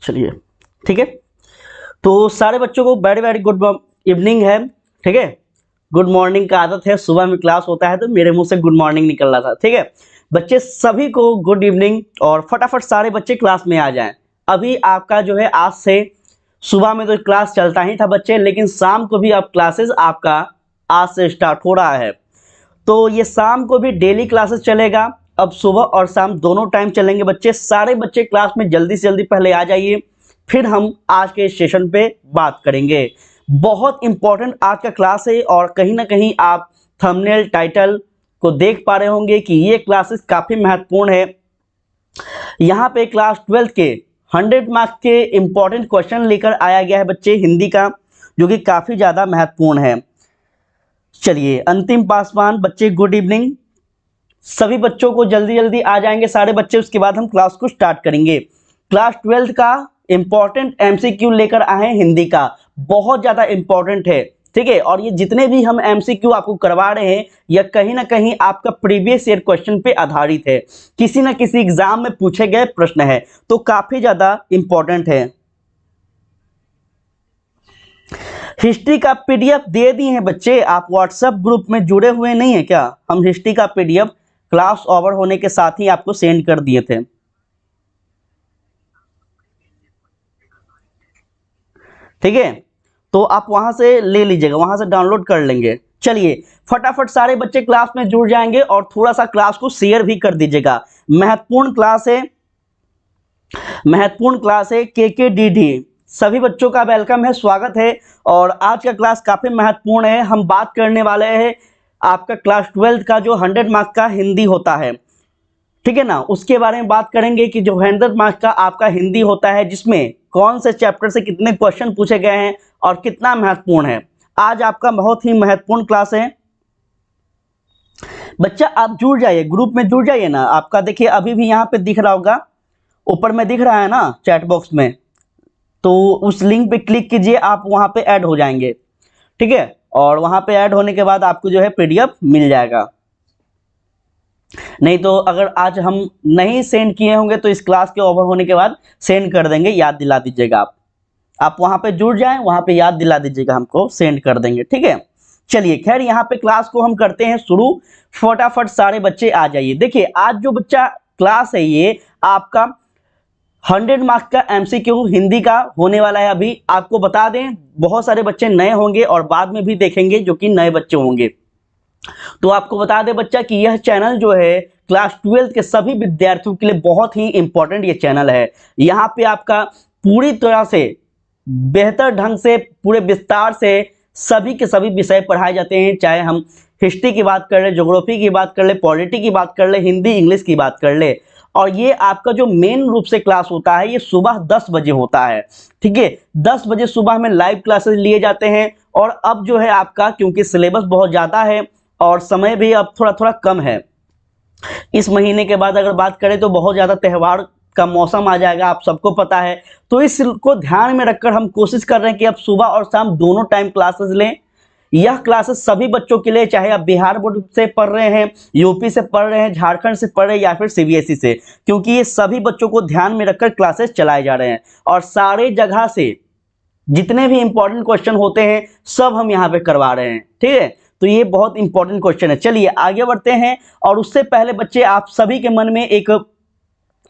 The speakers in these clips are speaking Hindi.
चलिए ठीक है। तो सारे बच्चों को वेरी वेरी गुड इवनिंग है। ठीक है, गुड मॉर्निंग का आदत है, सुबह में क्लास होता है तो मेरे मुंह से गुड मॉर्निंग निकल रहा था। ठीक है बच्चे, सभी को गुड इवनिंग और फटाफट सारे बच्चे क्लास में आ जाएं। अभी आपका जो है आज से सुबह में तो क्लास चलता ही था बच्चे, लेकिन शाम को भी अब क्लासेस आपका आज से स्टार्ट हो रहा है। तो ये शाम को भी डेली क्लासेस चलेगा। अब सुबह और शाम दोनों टाइम चलेंगे बच्चे। सारे बच्चे क्लास में जल्दी से जल्दी पहले आ जाइए, फिर हम आज के सेशन पे बात करेंगे। बहुत इंपॉर्टेंट आज का क्लास है और कहीं ना कहीं आप थंबनेल टाइटल को देख पा रहे होंगे कि ये क्लासेस काफ़ी महत्वपूर्ण है। यहाँ पे क्लास 12 के 100 मार्क्स के इंपॉर्टेंट क्वेश्चन लेकर आया गया है बच्चे हिंदी का, जो कि काफ़ी ज़्यादा महत्वपूर्ण है। चलिए अंतिम पासवान बच्चे गुड इवनिंग। सभी बच्चों को जल्दी जल्दी आ जाएंगे सारे बच्चे, उसके बाद हम क्लास को स्टार्ट करेंगे। क्लास 12 का इंपॉर्टेंट एमसीक्यू लेकर आए हैं हिंदी का, बहुत ज़्यादा इंपॉर्टेंट है। ठीक है, और ये जितने भी हम एमसीक्यू आपको करवा रहे हैं यह कहीं ना कहीं आपका प्रीवियस ईयर क्वेश्चन पे आधारित है, किसी ना किसी एग्जाम में पूछे गए प्रश्न है, तो काफ़ी ज़्यादा इंपॉर्टेंट है। हिस्ट्री का पीडीएफ दे दिए हैं बच्चे, आप व्हाट्सएप ग्रुप में जुड़े हुए नहीं है क्या? हम हिस्ट्री का पीडीएफ क्लास ओवर होने के साथ ही आपको सेंड कर दिए थे। ठीक है, तो आप वहां से ले लीजिएगा, वहां से डाउनलोड कर लेंगे। चलिए फटाफट सारे बच्चे क्लास में जुड़ जाएंगे और थोड़ा सा क्लास को शेयर भी कर दीजिएगा। महत्वपूर्ण क्लास है, महत्वपूर्ण क्लास है केकेडीडी। सभी बच्चों का वेलकम है, स्वागत है। और आज का क्लास काफ़ी महत्वपूर्ण है। हम बात करने वाले हैं आपका क्लास 12 का जो 100 मार्क्स का हिंदी होता है, ठीक है ना, उसके बारे में बात करेंगे कि जो 100 मार्क्स का आपका हिंदी होता है जिसमें कौन से चैप्टर से कितने क्वेश्चन पूछे गए हैं और कितना महत्वपूर्ण है। आज आपका बहुत ही महत्वपूर्ण क्लास है बच्चा। आप जुड़ जाइए, ग्रुप में जुड़ जाइए ना। आपका देखिए अभी भी यहाँ पे दिख रहा होगा, ऊपर में दिख रहा है ना चैट बॉक्स में, तो उस लिंक पे क्लिक कीजिए, आप वहाँ पे ऐड हो जाएंगे। ठीक है, और वहाँ पे ऐड होने के बाद आपको जो है पीडीएफ मिल जाएगा। नहीं तो अगर आज हम नहीं सेंड किए होंगे तो इस क्लास के ओवर होने के बाद सेंड कर देंगे, याद दिला दीजिएगा। आप वहाँ पे जुड़ जाएं, वहाँ पे याद दिला दीजिएगा, हमको सेंड कर देंगे। ठीक है, चलिए खैर यहाँ पे क्लास को हम करते हैं शुरू। फटाफट सारे बच्चे आ जाइए। देखिए आज जो बच्चा क्लास है ये आपका 100 मार्क्स का एमसीक्यू हिंदी का होने वाला है। अभी आपको बता दें बहुत सारे बच्चे नए होंगे और बाद में भी देखेंगे जो कि नए बच्चे होंगे, तो आपको बता दें बच्चा कि यह चैनल जो है क्लास 12 के सभी विद्यार्थियों के लिए बहुत ही इंपॉर्टेंट ये चैनल है। यहाँ पे आपका पूरी तरह से बेहतर ढंग से पूरे विस्तार से सभी के सभी विषय पढ़ाए जाते हैं, चाहे हम हिस्ट्री की बात कर ले, ज्योग्राफी की बात कर ले, पॉलिटी की बात कर ले, हिंदी इंग्लिश की बात कर ले। और ये आपका जो मेन रूप से क्लास होता है ये सुबह 10 बजे होता है। ठीक है, 10 बजे सुबह में लाइव क्लासेस लिए जाते हैं। और अब जो है आपका क्योंकि सिलेबस बहुत ज़्यादा है और समय भी अब थोड़ा थोड़ा कम है, इस महीने के बाद अगर बात करें तो बहुत ज़्यादा त्यौहार का मौसम आ जाएगा, आप सबको पता है। तो इसको ध्यान में रखकर हम कोशिश कर रहे हैं कि अब सुबह और शाम दोनों टाइम क्लासेस लें। यह क्लासेस सभी बच्चों के लिए, चाहे आप बिहार बोर्ड से पढ़ रहे हैं, यूपी से पढ़ रहे हैं, झारखंड से पढ़ रहे हैं या फिर सीबीएसई से, क्योंकि ये सभी बच्चों को ध्यान में रखकर क्लासेस चलाए जा रहे हैं। और सारे जगह से जितने भी इंपॉर्टेंट क्वेश्चन होते हैं सब हम यहाँ पे करवा रहे हैं। ठीक है, तो ये बहुत इंपॉर्टेंट क्वेश्चन है। चलिए आगे बढ़ते हैं। और उससे पहले बच्चे आप सभी के मन में एक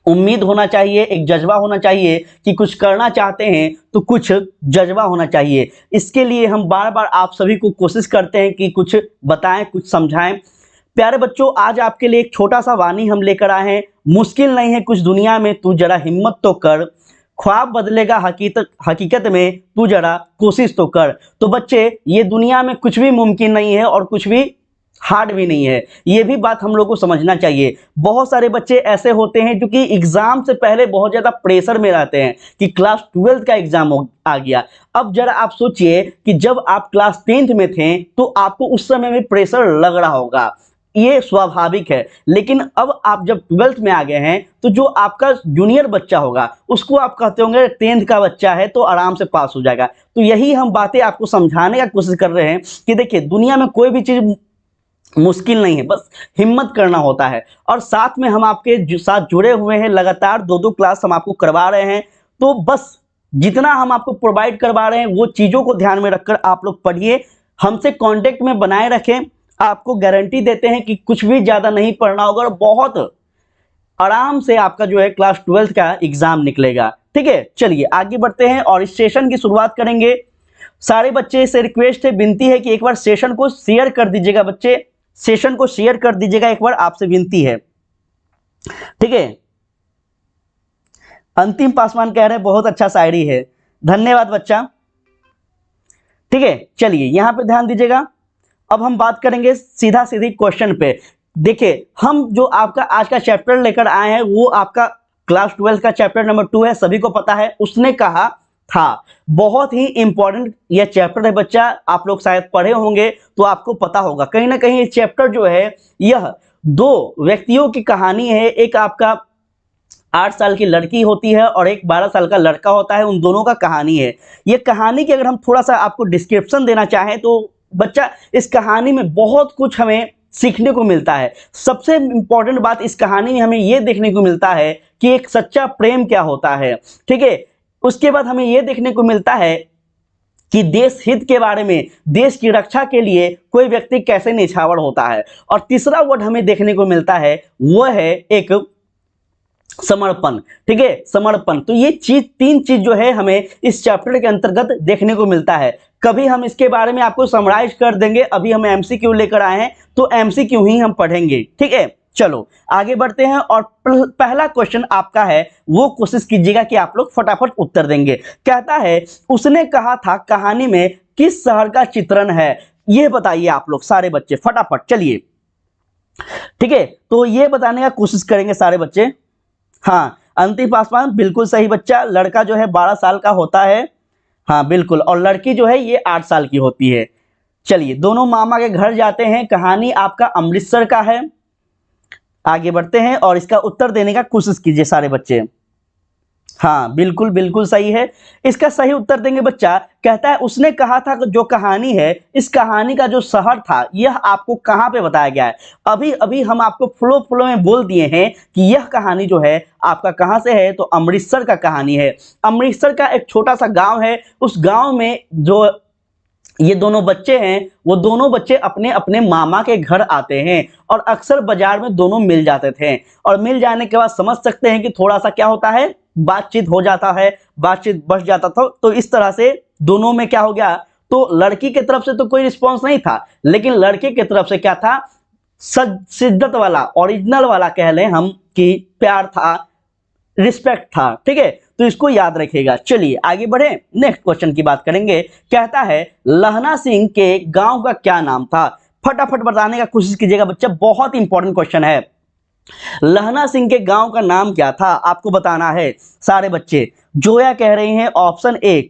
उम्मीद होना चाहिए, एक जज्बा होना चाहिए कि कुछ करना चाहते हैं तो कुछ जज्बा होना चाहिए। इसके लिए हम बार बार आप सभी को कोशिश करते हैं कि कुछ बताएं, कुछ समझाएं। प्यारे बच्चों, आज आपके लिए एक छोटा सा वाणी हम लेकर आए हैं। मुश्किल नहीं है कुछ दुनिया में, तू जरा हिम्मत तो कर, ख्वाब बदलेगा हकीकत में, तू जरा कोशिश तो कर। तो बच्चे ये दुनिया में कुछ भी मुमकिन नहीं है और कुछ भी हार्ड भी नहीं है, ये भी बात हम लोग को समझना चाहिए। बहुत सारे बच्चे ऐसे होते हैं जो कि एग्जाम से पहले बहुत ज़्यादा प्रेशर में रहते हैं कि क्लास 12 का एग्जाम आ गया। अब जरा आप सोचिए कि जब आप क्लास 10th में थे तो आपको उस समय में प्रेशर लग रहा होगा, ये स्वाभाविक है। लेकिन अब आप जब 12th में आ गए हैं तो जो आपका जूनियर बच्चा होगा उसको आप कहते होंगे 10th का बच्चा है तो आराम से पास हो जाएगा। तो यही हम बातें आपको समझाने का कोशिश कर रहे हैं कि देखिए दुनिया में कोई भी चीज़ मुश्किल नहीं है, बस हिम्मत करना होता है। और साथ में हम आपके साथ जुड़े हुए हैं, लगातार 2-2 क्लास हम आपको करवा रहे हैं। तो बस जितना हम आपको प्रोवाइड करवा रहे हैं वो चीज़ों को ध्यान में रखकर आप लोग पढ़िए, हमसे कांटेक्ट में बनाए रखें। आपको गारंटी देते हैं कि कुछ भी ज़्यादा नहीं पढ़ना होगा और बहुत आराम से आपका जो है क्लास 12th का एग्जाम निकलेगा। ठीक है, चलिए आगे बढ़ते हैं और इस सेशन की शुरुआत करेंगे। सारे बच्चे से रिक्वेस्ट है, विनती है कि एक बार सेशन को शेयर कर दीजिएगा। बच्चे सेशन को शेयर कर दीजिएगा एक बार, आपसे विनती है। ठीक है, अंतिम पासवान कह रहे हैं बहुत अच्छा शायरी है, धन्यवाद बच्चा। ठीक है, चलिए यहां पे ध्यान दीजिएगा। अब हम बात करेंगे सीधा सीधी क्वेश्चन पे। देखिए, हम जो आपका आज का चैप्टर लेकर आए हैं वो आपका क्लास 12 का चैप्टर नंबर 2 है, सभी को पता है। उसने कहा था, बहुत ही इंपॉर्टेंट यह चैप्टर है बच्चा, आप लोग शायद पढ़े होंगे तो आपको पता होगा। कहीं ना कहीं ये चैप्टर जो है यह दो व्यक्तियों की कहानी है। एक आपका 8 साल की लड़की होती है और एक 12 साल का लड़का होता है, उन दोनों का कहानी है। ये कहानी की अगर हम थोड़ा सा आपको डिस्क्रिप्शन देना चाहें तो बच्चा इस कहानी में बहुत कुछ हमें सीखने को मिलता है। सबसे इंपॉर्टेंट बात इस कहानी में हमें यह देखने को मिलता है कि एक सच्चा प्रेम क्या होता है। ठीक है, उसके बाद हमें यह देखने को मिलता है कि देश हित के बारे में, देश की रक्षा के लिए कोई व्यक्ति कैसे निछावर होता है। और तीसरा वर्ड हमें देखने को मिलता है वह है एक समर्पण। ठीक है, समर्पण। तो ये चीज, तीन चीज जो है हमें इस चैप्टर के अंतर्गत देखने को मिलता है। कभी हम इसके बारे में आपको समराइज कर देंगे, अभी हम एमसीक्यू लेकर आए हैं तो एमसीक्यू ही हम पढ़ेंगे। ठीक है, चलो आगे बढ़ते हैं और पहला क्वेश्चन आपका है, वो कोशिश कीजिएगा कि आप लोग फटाफट उत्तर देंगे। कहता है, उसने कहा था कहानी में किस शहर का चित्रण है, यह बताइए आप लोग सारे बच्चे फटाफट। चलिए, ठीक है, तो ये बताने का कोशिश करेंगे सारे बच्चे। हाँ, अंतिम पासवान बिल्कुल सही बच्चा, लड़का जो है 12 साल का होता है। हाँ बिल्कुल, और लड़की जो है ये 8 साल की होती है। चलिए, दोनों मामा के घर जाते हैं, कहानी आपका अमृतसर का है। आगे बढ़ते हैं और इसका उत्तर देने का कोशिश कीजिए सारे बच्चे। हाँ बिल्कुल बिल्कुल सही है, इसका सही उत्तर देंगे बच्चा। कहता है, उसने कहा था कि जो कहानी है, इस कहानी का जो शहर था यह आपको कहां पे बताया गया है। अभी अभी हम आपको फ्लो में बोल दिए हैं कि यह कहानी जो है आपका कहां से है, तो अमृतसर का कहानी है। अमृतसर का एक छोटा सा गांव है, उस गांव में जो ये दोनों बच्चे हैं वो दोनों बच्चे अपने अपने मामा के घर आते हैं और अक्सर बाजार में दोनों मिल जाते थे। और मिल जाने के बाद समझ सकते हैं कि थोड़ा सा क्या होता है, बातचीत हो जाता है, बातचीत बढ़ जाता था। तो इस तरह से दोनों में क्या हो गया, तो लड़की की तरफ से तो कोई रिस्पॉन्स नहीं था, लेकिन लड़के की तरफ से क्या था, शिद्दत वाला, ओरिजिनल वाला कह लें हम कि प्यार था, रिस्पेक्ट था। ठीक है, तो इसको याद रखिएगा। चलिए आगे बढ़े, नेक्स्ट क्वेश्चन की बात करेंगे। कहता है, लहना सिंह के गांव का क्या नाम था, फटाफट बताने का कोशिश कीजिएगा बच्चा, बहुत इंपॉर्टेंट क्वेश्चन है। लहना सिंह के गांव का नाम क्या था आपको बताना है सारे बच्चे। जोया कह रहे हैं ऑप्शन ए,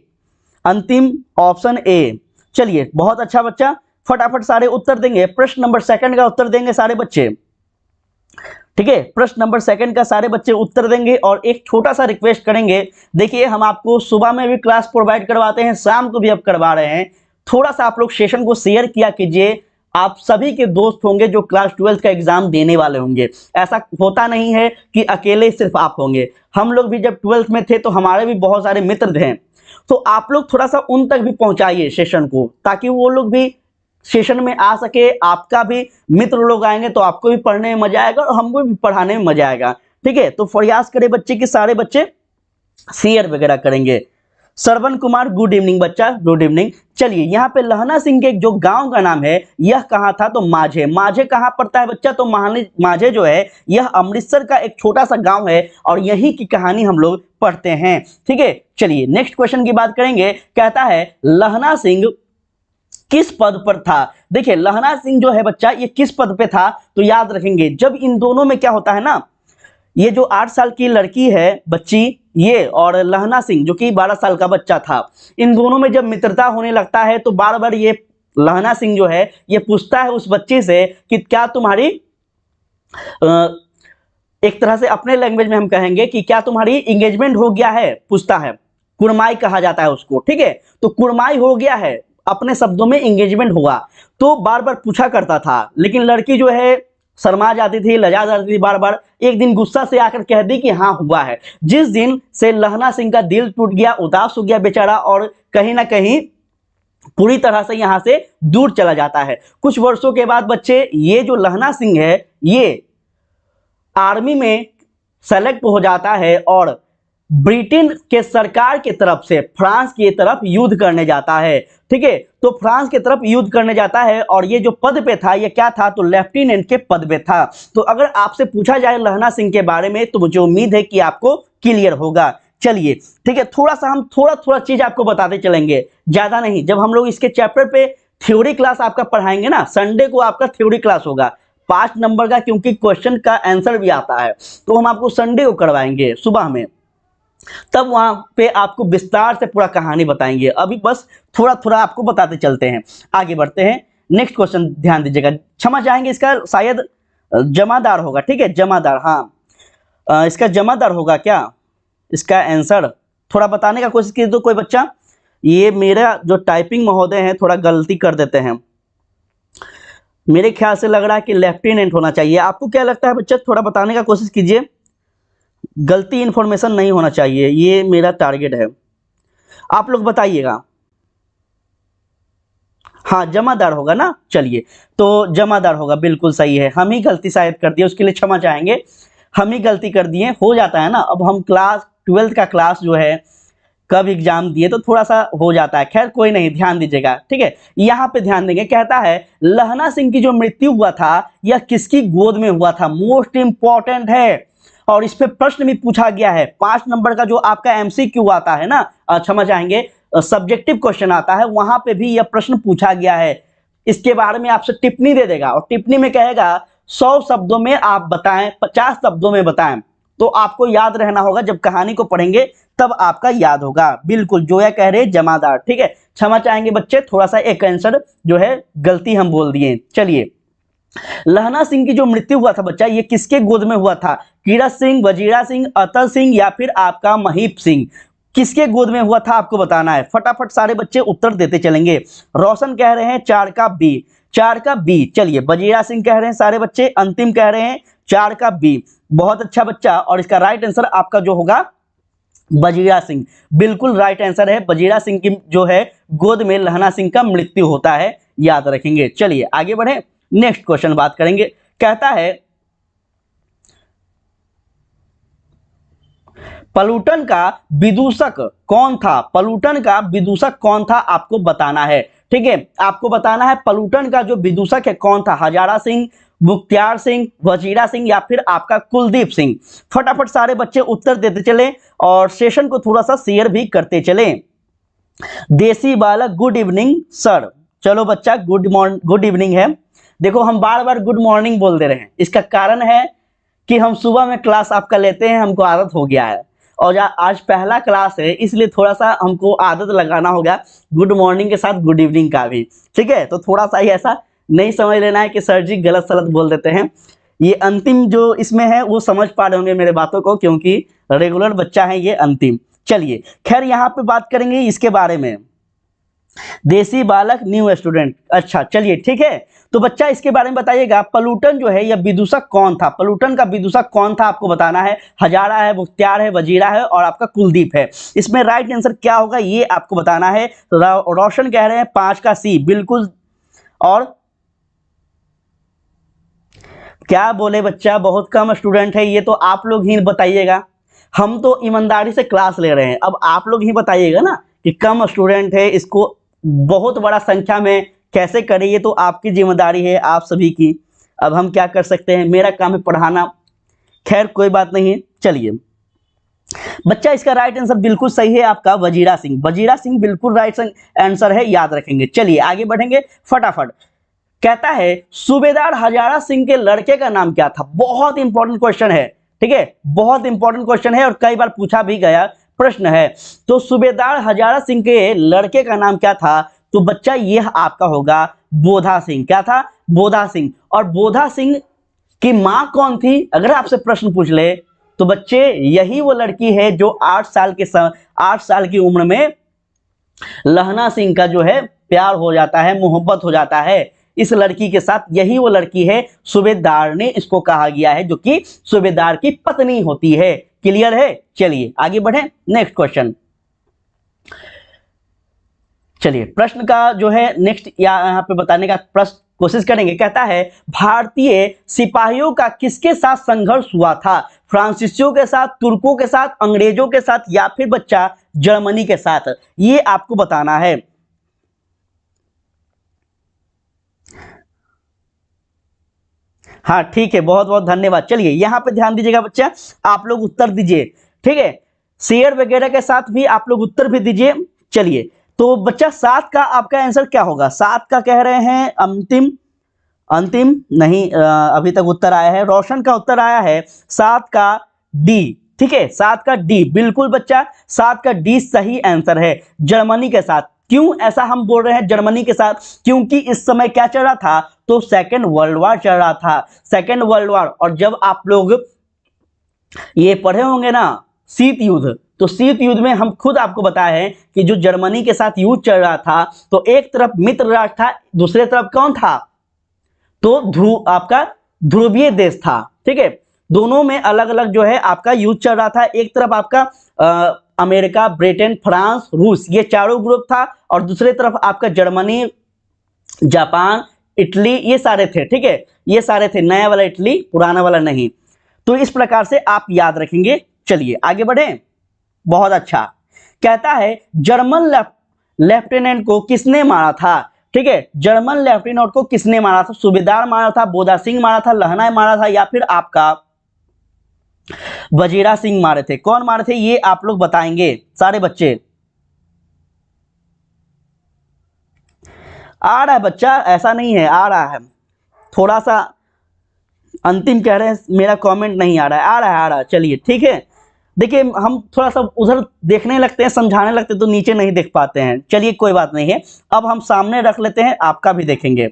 अंतिम ऑप्शन ए। चलिए बहुत अच्छा बच्चा, फटाफट सारे उत्तर देंगे। प्रश्न नंबर 2 का उत्तर देंगे सारे बच्चे। ठीक है, प्रश्न नंबर 2 का सारे बच्चे उत्तर देंगे। और एक छोटा सा रिक्वेस्ट करेंगे, देखिए हम आपको सुबह में भी क्लास प्रोवाइड करवाते हैं, शाम को भी अब करवा रहे हैं। थोड़ा सा आप लोग सेशन को शेयर किया कीजिए, आप सभी के दोस्त होंगे जो क्लास 12 का एग्जाम देने वाले होंगे। ऐसा होता नहीं है कि अकेले सिर्फ आप होंगे, हम लोग भी जब 12th में थे तो हमारे भी बहुत सारे मित्र थे। तो आप लोग थोड़ा सा उन तक भी पहुंचाइए सेशन को, ताकि वो लोग भी सेशन में आ सके। आपका भी मित्र लोग आएंगे तो आपको भी पढ़ने में मजा आएगा और हमको भी पढ़ाने में मजा आएगा। ठीक है, तो प्रयास करें बच्चे कि सारे बच्चे शेयर वगैरह करेंगे। श्रवण कुमार गुड इवनिंग बच्चा, गुड इवनिंग। चलिए, यहाँ पे लहना सिंह के जो गांव का नाम है यह कहाँ था, तो माझे। माझे कहाँ पड़ता है बच्चा, तो माझे जो है यह अमृतसर का एक छोटा सा गांव है और यही की कहानी हम लोग पढ़ते हैं। ठीक है, चलिए नेक्स्ट क्वेश्चन की बात करेंगे। कहता है, लहना सिंह किस पद पर था। देखिए, लहना सिंह जो है बच्चा ये किस पद पे था, तो याद रखेंगे जब इन दोनों में क्या होता है ना, ये जो 8 साल की लड़की है बच्ची ये, और लहना सिंह जो कि 12 साल का बच्चा था, इन दोनों में जब मित्रता होने लगता है तो बार बार ये लहना सिंह जो है ये पूछता है उस बच्ची से कि क्या तुम्हारी, एक तरह से अपने लैंग्वेज में हम कहेंगे कि क्या तुम्हारी इंगेजमेंट हो गया है, पूछता है। कुड़माई कहा जाता है उसको। ठीक है, तो कुड़माई हो गया है, अपने शब्दों में इंगेजमेंट हुआ। तो बार बार पूछा करता था, लेकिन लड़की जो है शर्मा जाती थी, लजा जाती थी बार बार। एक दिन गुस्सा से आकर कह दी कि हाँ हुआ है। जिस दिन से लहना सिंह का दिल टूट गया, उदास हो गया बेचारा, और कहीं ना कहीं पूरी तरह से यहाँ से दूर चला जाता है। कुछ वर्षों के बाद बच्चे, ये जो लहना सिंह है ये आर्मी में सेलेक्ट हो जाता है और ब्रिटेन के सरकार की तरफ से फ्रांस की तरफ युद्ध करने जाता है। ठीक है, तो फ्रांस की तरफ युद्ध करने जाता है और ये जो पद पे था ये क्या था, तो लेफ्टिनेंट के पद पे था। तो अगर आपसे पूछा जाए लहना सिंह के बारे में तो मुझे उम्मीद है कि आपको क्लियर होगा। चलिए ठीक है, हम थोड़ा चीज आपको बताते चलेंगे, ज्यादा नहीं। जब हम लोग इसके चैप्टर पे थ्योरी क्लास आपका पढ़ाएंगे ना, संडे को आपका थ्योरी क्लास होगा 5 नंबर का, क्योंकि क्वेश्चन का आंसर भी आता है, तो हम आपको संडे को करवाएंगे सुबह में। तब वहां पे आपको विस्तार से पूरा कहानी बताएंगे। अभी बस थोड़ा आपको बताते चलते हैं, आगे बढ़ते हैं। नेक्स्ट क्वेश्चन ध्यान दीजिएगा, क्षमा चाहेंगे, इसका शायद जमादार होगा। ठीक है, जमादार, हाँ इसका जमादार होगा क्या, इसका आंसर थोड़ा बताने का कोशिश कीजिए तो कोई बच्चा। ये मेरा जो टाइपिंग महोदय है थोड़ा गलती कर देते हैं, मेरे ख्याल से लग रहा है कि लेफ्टिनेंट होना चाहिए। आपको क्या लगता है बच्चा, थोड़ा बताने का कोशिश कीजिए, गलती इंफॉर्मेशन नहीं होना चाहिए, ये मेरा टारगेट है, आप लोग बताइएगा। हाँ जमादार होगा ना, चलिए तो जमादार होगा, बिल्कुल सही है। हम ही गलती शायद कर दिए, उसके लिए क्षमा चाहेंगे, हम ही गलती कर दिए, हो जाता है ना। अब हम क्लास 12th का क्लास जो है कब एग्जाम दिए तो थोड़ा सा हो जाता है, खैर कोई नहीं, ध्यान दीजिएगा। ठीक है, यहाँ पे ध्यान देंगे, कहता है लहना सिंह की जो मृत्यु हुआ था यह किसकी गोद में हुआ था, मोस्ट इंपॉर्टेंट है। और इस पे प्रश्न भी पूछा गया है, 5 नंबर का जो आपका एमसीक्यू आता है ना, क्षमा चाहेंगे सब्जेक्टिव क्वेश्चन आता है, वहां पे भी यह प्रश्न पूछा गया है। इसके बारे में आपसे टिप्पणी दे देगा और टिप्पणी में कहेगा 100 शब्दों में आप बताएं, 50 शब्दों में बताएं। तो आपको याद रहना होगा, जब कहानी को पढ़ेंगे तब आपका याद होगा। बिल्कुल जोया कह रहे जमादार, ठीक है, क्षमा चाहेंगे बच्चे, थोड़ा सा एक आंसर जो है गलती हम बोल दिए। चलिए, लहना सिंह की जो मृत्यु हुआ था बच्चा, ये किसके गोद में हुआ था, कीरत सिंह, वजीरा सिंह, अतर सिंह या फिर आपका महीप सिंह, किसके गोद में हुआ था आपको बताना है। फटाफट सारे बच्चे उत्तर देते चलेंगे। रोशन कह रहे हैं 4 का बी, 4 का बी। चलिए, वजीरा सिंह कह रहे हैं सारे बच्चे, अंतिम कह रहे हैं 4 का बी। बहुत अच्छा बच्चा, और इसका राइट आंसर आपका जो होगा वजीरा सिंह, बिल्कुल राइट आंसर है। वजीरा सिंह की जो है गोद में लहना सिंह का मृत्यु होता है, याद रखेंगे। चलिए आगे बढ़े, नेक्स्ट क्वेश्चन बात करेंगे। कहता है प्लूटन का विदूषक कौन था, प्लूटन का विदूषक कौन था आपको बताना है। ठीक है, आपको बताना है प्लूटन का जो विदूषक है कौन था, हजारा सिंह, मुख्तियार सिंह, वजीरा सिंह या फिर आपका कुलदीप सिंह। फटाफट सारे बच्चे उत्तर देते चले और सेशन को थोड़ा सा शेयर भी करते चले। देसी बालक गुड इवनिंग सर, चलो बच्चा गुड इवनिंग है। देखो हम बार बार गुड मॉर्निंग बोल दे रहे हैं, इसका कारण है कि हम सुबह में क्लास आपका लेते हैं, हमको आदत हो गया है, और आज पहला क्लास है इसलिए थोड़ा सा हमको आदत लगाना होगा गुड मॉर्निंग के साथ गुड इवनिंग का भी। ठीक है, तो थोड़ा सा ही ऐसा नहीं समझ लेना है कि सर जी गलत सलत बोल देते हैं। ये अंतिम जो इसमें है वो समझ पा रहे होंगे मेरे बातों को, क्योंकि रेगुलर बच्चा है ये अंतिम। चलिए खैर, यहाँ पे बात करेंगे इसके बारे में, देसी बालक न्यू स्टूडेंट। अच्छा चलिए ठीक है, तो बच्चा इसके बारे में बताइएगा, प्लूटन जो है यह विदूषक कौन था, प्लूटन का विदूषक कौन था आपको बताना है। हजारा है, मुख्तियार है, वजीरा है और आपका कुलदीप है। इसमें राइट आंसर क्या होगा ये आपको बताना है। रोशन कह रहे हैं 5 का सी, बिल्कुल। और क्या बोले बच्चा, बहुत कम स्टूडेंट है, ये तो आप लोग ही बताइएगा, हम तो ईमानदारी से क्लास ले रहे हैं, अब आप लोग ही बताइएगा ना कि कम स्टूडेंट है, इसको बहुत बड़ा संख्या में कैसे करें, ये तो आपकी जिम्मेदारी है आप सभी की। अब हम क्या कर सकते हैं, मेरा काम है पढ़ाना, खैर कोई बात नहीं। चलिए बच्चा, इसका राइट आंसर बिल्कुल सही है आपका वजीरा सिंह, वजीरा सिंह बिल्कुल राइट आंसर है, याद रखेंगे। चलिए आगे बढ़ेंगे फटाफट। कहता है सूबेदार हजारा सिंह के लड़के का नाम क्या था, बहुत इंपॉर्टेंट क्वेश्चन है। ठीक है, बहुत इंपॉर्टेंट क्वेश्चन है और कई बार पूछा भी गया प्रश्न है। तो सूबेदार हजारा सिंह के लड़के का नाम क्या था, तो बच्चा यह आपका होगा बोधा सिंह। क्या था, बोधा सिंह। और बोधा सिंह की मां कौन थी, अगर आपसे प्रश्न पूछ ले तो बच्चे यही वो लड़की है जो 8 साल की उम्र में लहना सिंह का जो है प्यार हो जाता है, मोहब्बत हो जाता है। इस लड़की के साथ, यही वो लड़की है सूबेदार ने इसको कहा गया है, जो कि सूबेदार की पत्नी होती है। क्लियर है? चलिए आगे बढ़े, नेक्स्ट क्वेश्चन। चलिए प्रश्न का जो है नेक्स्ट यहाँ पे बताने का प्रश्न कोशिश करेंगे। कहता है भारतीय सिपाहियों का किसके साथ संघर्ष हुआ था? फ्रांसीसियों के साथ, तुर्कों के साथ, अंग्रेजों के साथ, या फिर बच्चा जर्मनी के साथ? ये आपको बताना है। हाँ ठीक है, बहुत बहुत धन्यवाद। चलिए यहां पे ध्यान दीजिएगा बच्चा, आप लोग उत्तर दीजिए, ठीक है। शेयर वगैरह के साथ भी आप लोग उत्तर भी दीजिए। चलिए तो बच्चा 7 का आपका आंसर क्या होगा? 7 का कह रहे हैं अंतिम, अंतिम नहीं, अभी तक उत्तर आया है, रोशन का उत्तर आया है 7 का डी, ठीक है, 7 का डी, बिल्कुल बच्चा 7 का डी सही आंसर है, जर्मनी के साथ। क्यों ऐसा हम बोल रहे हैं जर्मनी के साथ? क्योंकि इस समय क्या चल रहा था? तो सेकेंड वर्ल्ड वॉर चल रहा था, सेकेंड वर्ल्ड वॉर। और जब आप लोग ये पढ़े होंगे ना शीत युद्ध, तो शीत युद्ध में हम खुद आपको बताए हैं कि जो जर्मनी के साथ युद्ध चल रहा था, तो एक तरफ मित्र राष्ट्र था, दूसरे तरफ कौन था? तो ध्रुव, आपका ध्रुवीय देश था, ठीक है। दोनों में अलग अलग जो है आपका युद्ध चल रहा था। एक तरफ आपका अमेरिका, ब्रिटेन, फ्रांस, रूस, ये चारों ग्रुप था, और दूसरे तरफ आपका जर्मनी, जापान, इटली, ये सारे थे, ठीक है, ये सारे थे, नया वाला इटली, पुराना वाला नहीं। तो इस प्रकार से आप याद रखेंगे। चलिए आगे बढ़े, बहुत अच्छा। कहता है जर्मन लेफ्टिनेंट को किसने मारा था? ठीक है, जर्मन लेफ्टिनेंट को किसने मारा था? सूबेदार मारा था, बोदा सिंह मारा था, लहना मारा था, या फिर आपका वजीरा सिंह मारे थे? कौन मारे थे ये आप लोग बताएंगे सारे बच्चे। आ रहा है बच्चा, ऐसा नहीं है, आ रहा है, थोड़ा सा अंतिम कह रहे हैं, मेरा कमेंट नहीं आ रहा है, आ रहा है, आ रहा है। चलिए ठीक है, देखिए हम थोड़ा सा उधर देखने लगते हैं, समझाने लगते हैं, तो नीचे नहीं देख पाते हैं। चलिए कोई बात नहीं है, अब हम सामने रख लेते हैं, आपका भी देखेंगे।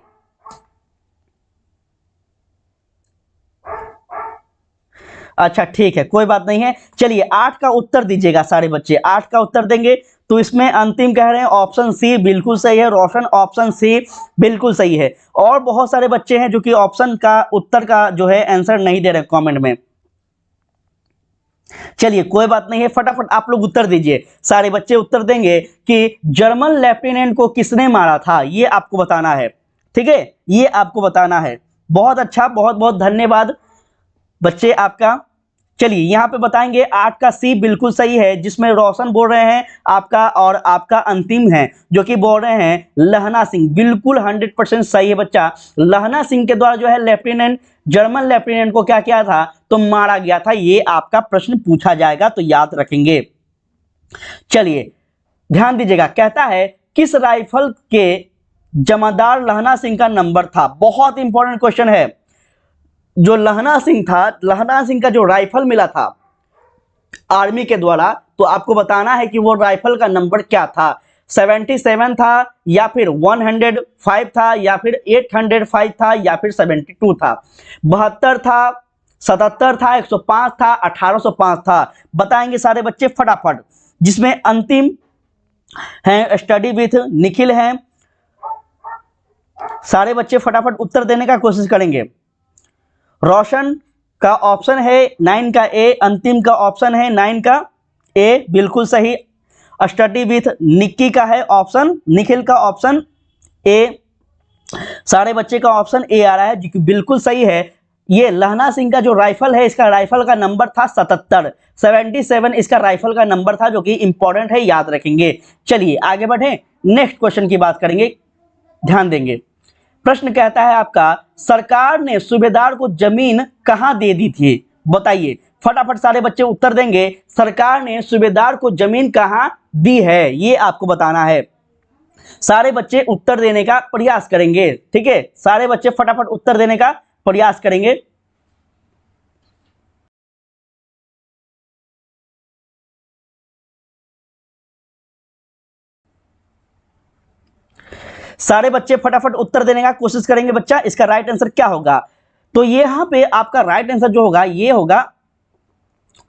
अच्छा ठीक है, कोई बात नहीं है। चलिए 8 का उत्तर दीजिएगा सारे बच्चे, 8 का उत्तर देंगे। तो इसमें अंतिम कह रहे हैं ऑप्शन सी बिल्कुल सही है, रोशन ऑप्शन सी बिल्कुल सही है। और बहुत सारे बच्चे हैं जो कि ऑप्शन का उत्तर का जो है आंसर नहीं दे रहे कमेंट में। चलिए कोई बात नहीं है, फटाफट आप लोग उत्तर दीजिए, सारे बच्चे उत्तर देंगे कि जर्मन लेफ्टिनेंट को किसने मारा था, ये आपको बताना है, ठीक है, ये आपको बताना है। बहुत अच्छा, बहुत बहुत धन्यवाद बच्चे आपका। चलिए यहाँ पे बताएंगे 8 का सी बिल्कुल सही है, जिसमें रोशन बोल रहे हैं आपका, और आपका अंतिम है जो कि बोल रहे हैं लहना सिंह, बिल्कुल 100% सही है बच्चा। लहना सिंह के द्वारा जो है लेफ्टिनेंट, जर्मन लेफ्टिनेंट को क्या किया था? तो मारा गया था। ये आपका प्रश्न पूछा जाएगा, तो याद रखेंगे। चलिए ध्यान दीजिएगा, कहता है किस राइफल के जमादार लहना सिंह का नंबर था? बहुत इंपॉर्टेंट क्वेश्चन है। जो लहना सिंह था, लहना सिंह का जो राइफल मिला था आर्मी के द्वारा, तो आपको बताना है कि वो राइफल का नंबर क्या था। 77 था, या फिर 105 था, या फिर 805 था, या फिर 72 था, 72 था, 77 था, 105 था, 1805 था? बताएंगे सारे बच्चे फटाफट, जिसमें अंतिम है स्टडी विथ निखिल है। सारे बच्चे फटाफट उत्तर देने का कोशिश करेंगे। रोशन का ऑप्शन है 9 का ए, अंतिम का ऑप्शन है 9 का ए, बिल्कुल सही। स्टडी विथ निक्की का है ऑप्शन, निखिल का ऑप्शन ए, सारे बच्चे का ऑप्शन ए आ रहा है, जो बिल्कुल सही है। ये लहना सिंह का जो राइफल है, इसका राइफल का नंबर था 77 इसका राइफल का नंबर था, जो कि इंपॉर्टेंट है, याद रखेंगे। चलिए आगे बढ़े, नेक्स्ट क्वेश्चन की बात करेंगे, ध्यान देंगे। प्रश्न कहता है आपका सरकार ने सूबेदार को जमीन कहां दे दी थी? बताइए फटाफट, सारे बच्चे उत्तर देंगे। सरकार ने सूबेदार को जमीन कहां दी है, ये आपको बताना है। सारे बच्चे उत्तर देने का प्रयास करेंगे, ठीक है, सारे बच्चे फटाफट उत्तर देने का प्रयास करेंगे। सारे बच्चे फटाफट उत्तर देने का कोशिश करेंगे बच्चा, इसका राइट आंसर क्या होगा? तो यहां पे आपका राइट आंसर जो होगा ये होगा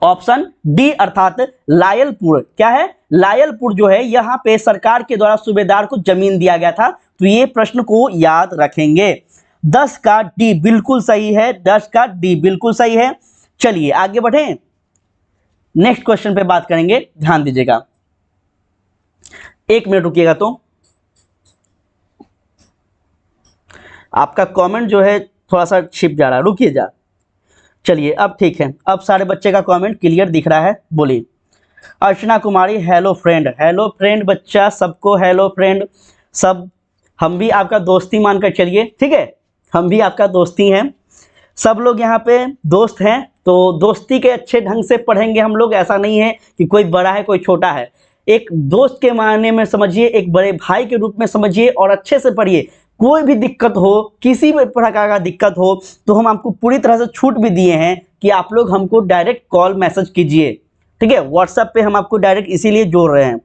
ऑप्शन डी, अर्थात लायलपुर। क्या है? लायलपुर जो है यहाँ पे सरकार के द्वारा सूबेदार को जमीन दिया गया था। तो ये प्रश्न को याद रखेंगे। 10 का डी बिल्कुल सही है, 10 का डी बिल्कुल सही है। चलिए आगे बढ़ें, नेक्स्ट क्वेश्चन पे बात करेंगे, ध्यान दीजिएगा। 1 मिनट रुकिएगा, तो आपका कमेंट जो है थोड़ा सा छिप जा रहा है, रुकिए जा। चलिए अब ठीक है, अब सारे बच्चे का कमेंट क्लियर दिख रहा है। बोलिए Archana Kumari, hello friend, hello friend बच्चा, सबको हेलो फ्रेंड। सब हम भी आपका दोस्ती मानकर चलिए, ठीक है, हम भी आपका दोस्ती हैं, सब लोग यहाँ पे दोस्त हैं। तो दोस्ती के अच्छे ढंग से पढ़ेंगे हम लोग, ऐसा नहीं है कि कोई बड़ा है कोई छोटा है। एक दोस्त के मायने में समझिए, एक बड़े भाई के रूप में समझिए और अच्छे से पढ़िए। कोई भी दिक्कत हो, किसी भी प्रकार का दिक्कत हो, तो हम आपको पूरी तरह से छूट भी दिए हैं कि आप लोग हमको डायरेक्ट कॉल मैसेज कीजिए, ठीक है। व्हाट्सएप पे हम आपको डायरेक्ट इसीलिए जोड़ रहे हैं।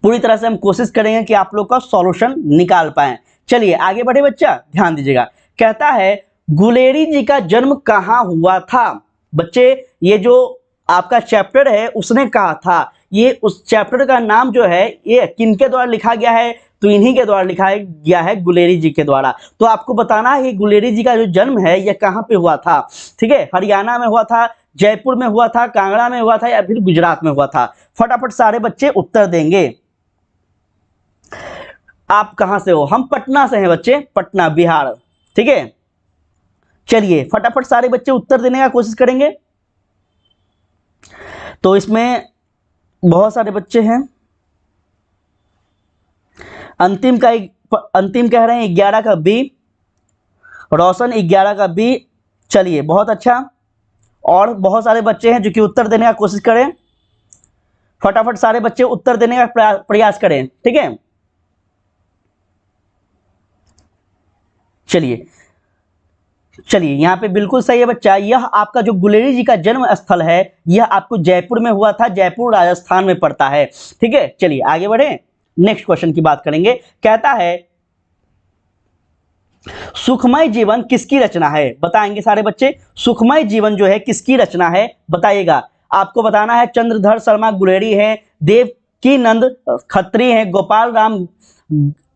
पूरी तरह से हम कोशिश करेंगे कि आप लोग का सॉल्यूशन निकाल पाए। चलिए आगे बढ़े बच्चा, ध्यान दीजिएगा। कहता है गुलेरी जी का जन्म कहाँ हुआ था। बच्चे ये जो आपका चैप्टर है उसने कहा था, ये उस चैप्टर का नाम जो है ये किनके द्वारा लिखा गया है, तो इन्हीं के द्वारा लिखा गया है, गुलेरी जी के द्वारा। तो आपको बताना है कि गुलेरी जी का जो जन्म है यह कहाँ पे हुआ था, ठीक है। हरियाणा में हुआ था, जयपुर में हुआ था, कांगड़ा में हुआ था, या फिर गुजरात में हुआ था। फटाफट सारे बच्चे उत्तर देंगे। आप कहां से हो? हम पटना से हैं बच्चे, पटना बिहार, ठीक है। चलिए फटाफट सारे बच्चे उत्तर देने का कोशिश करेंगे। तो इसमें बहुत सारे बच्चे हैं। अंतिम कह रहे हैं 11 का बी, रोशन 11 का बी। चलिए बहुत अच्छा, और बहुत सारे बच्चे हैं जो कि उत्तर देने का कोशिश करें। फटाफट सारे बच्चे उत्तर देने का प्रयास करें, ठीक है। चलिए यहाँ पे बिल्कुल सही है बच्चा। यह आपका जो गुलेरी जी का जन्म स्थल है यह आपको जयपुर में हुआ था, जयपुर राजस्थान में पड़ता है, ठीक है। चलिए आगे बढ़े, नेक्स्ट क्वेश्चन की बात करेंगे। कहता है सुखमय जीवन किसकी रचना है, बताएंगे सारे बच्चे। सुखमय जीवन जो है किसकी रचना है बताइएगा। आपको बताना है चंद्रधर शर्मा गुलेरी है, देवकीनंद खत्री हैं, गोपाल राम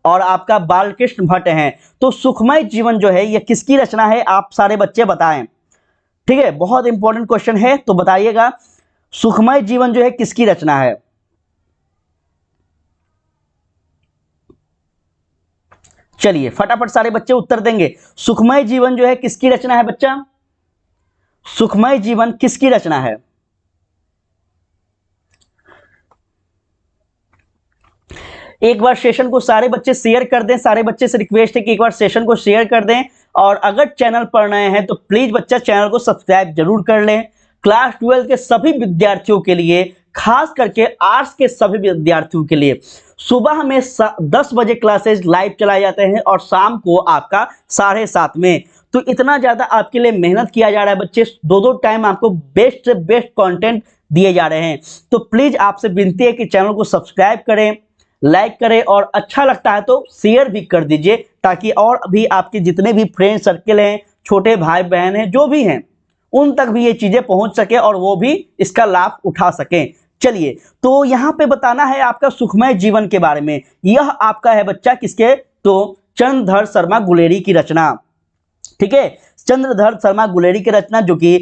और आपका बालकृष्ण भट्ट हैं। तो सुखमय जीवन जो है यह किसकी रचना है, आप सारे बच्चे बताएं, ठीक है। बहुत इंपॉर्टेंट क्वेश्चन है, तो बताइएगा सुखमय जीवन जो है किसकी रचना है। चलिए फटाफट सारे बच्चे उत्तर देंगे। सुखमय जीवन जो है किसकी रचना है बच्चा, सुखमय जीवन किसकी रचना है। एक बार सेशन को सारे बच्चे शेयर कर दें, सारे बच्चे से रिक्वेस्ट है कि एक बार सेशन को शेयर कर दें। और अगर चैनल पर नए हैं तो प्लीज बच्चा चैनल को सब्सक्राइब जरूर कर लें। क्लास 12 के सभी विद्यार्थियों के लिए, खास करके आर्ट्स के सभी विद्यार्थियों के लिए सुबह में 10 बजे क्लासेस लाइव चलाए जाते हैं और शाम को आपका 7:30 में। तो इतना ज्यादा आपके लिए मेहनत किया जा रहा है बच्चे, दो टाइम आपको बेस्ट से बेस्ट कंटेंट दिए जा रहे हैं। तो प्लीज आपसे विनती है कि चैनल को सब्सक्राइब करें, लाइक करें, और अच्छा लगता है तो शेयर भी कर दीजिए, ताकि और भी आपके जितने भी फ्रेंड सर्किल हैं, छोटे भाई बहन हैं, जो भी हैं, उन तक भी ये चीजें पहुंच सके और वो भी इसका लाभ उठा सकें। चलिए तो यहाँ पे बताना है आपका सुखमय जीवन के बारे में। यह आपका है बच्चा किसके, तो चंद्रधर शर्मा गुलेरी की रचना, ठीक है। चंद्रधर शर्मा गुलेरी की रचना, जो कि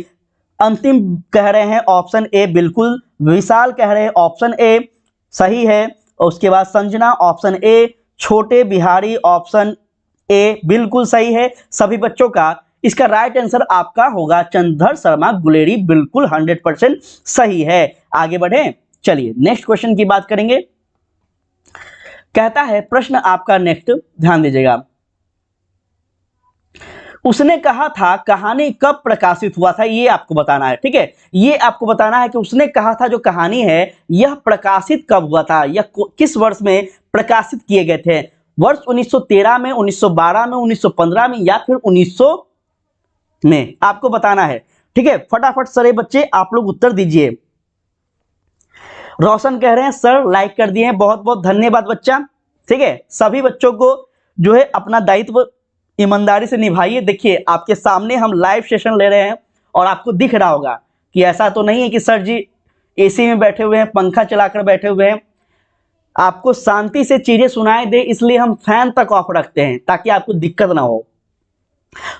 अंतिम कह रहे हैं ऑप्शन ए बिल्कुल, विशाल कह रहे हैं ऑप्शन ए सही है, और उसके बाद संजना ऑप्शन ए, छोटे बिहारी ऑप्शन ए बिल्कुल सही है सभी बच्चों का। इसका राइट आंसर आपका होगा चंद्रधर शर्मा गुलेरी, बिल्कुल 100% सही है। आगे बढ़े, चलिए नेक्स्ट क्वेश्चन की बात करेंगे। कहता है प्रश्न आपका नेक्स्ट, ध्यान दीजिएगा। उसने कहा था कहानी कब प्रकाशित हुआ था, ये आपको बताना है, ठीक है। ये आपको बताना है कि उसने कहा था जो कहानी है यह प्रकाशित कब हुआ था, यह किस वर्ष में प्रकाशित किए गए थे। वर्ष 1913 में, 1912 में, 1915 में, या फिर 1900 में, आपको बताना है, ठीक है। फटाफट सारे बच्चे आप लोग उत्तर दीजिए। रोशन कह रहे हैं सर लाइक कर दिए हैं, बहुत बहुत धन्यवाद बच्चा, ठीक है। सभी बच्चों को जो है अपना दायित्व ईमानदारी से निभाइए। देखिए आपके सामने हम लाइव सेशन ले रहे हैं और आपको दिख रहा होगा कि ऐसा तो नहीं है कि सर जी एसी में बैठे हुए हैं, पंखा चलाकर बैठे हुए हैं, आपको शांति से चीजें सुनाई दे, इसलिए हम फैन तक ऑफ रखते हैं ताकि आपको दिक्कत ना हो।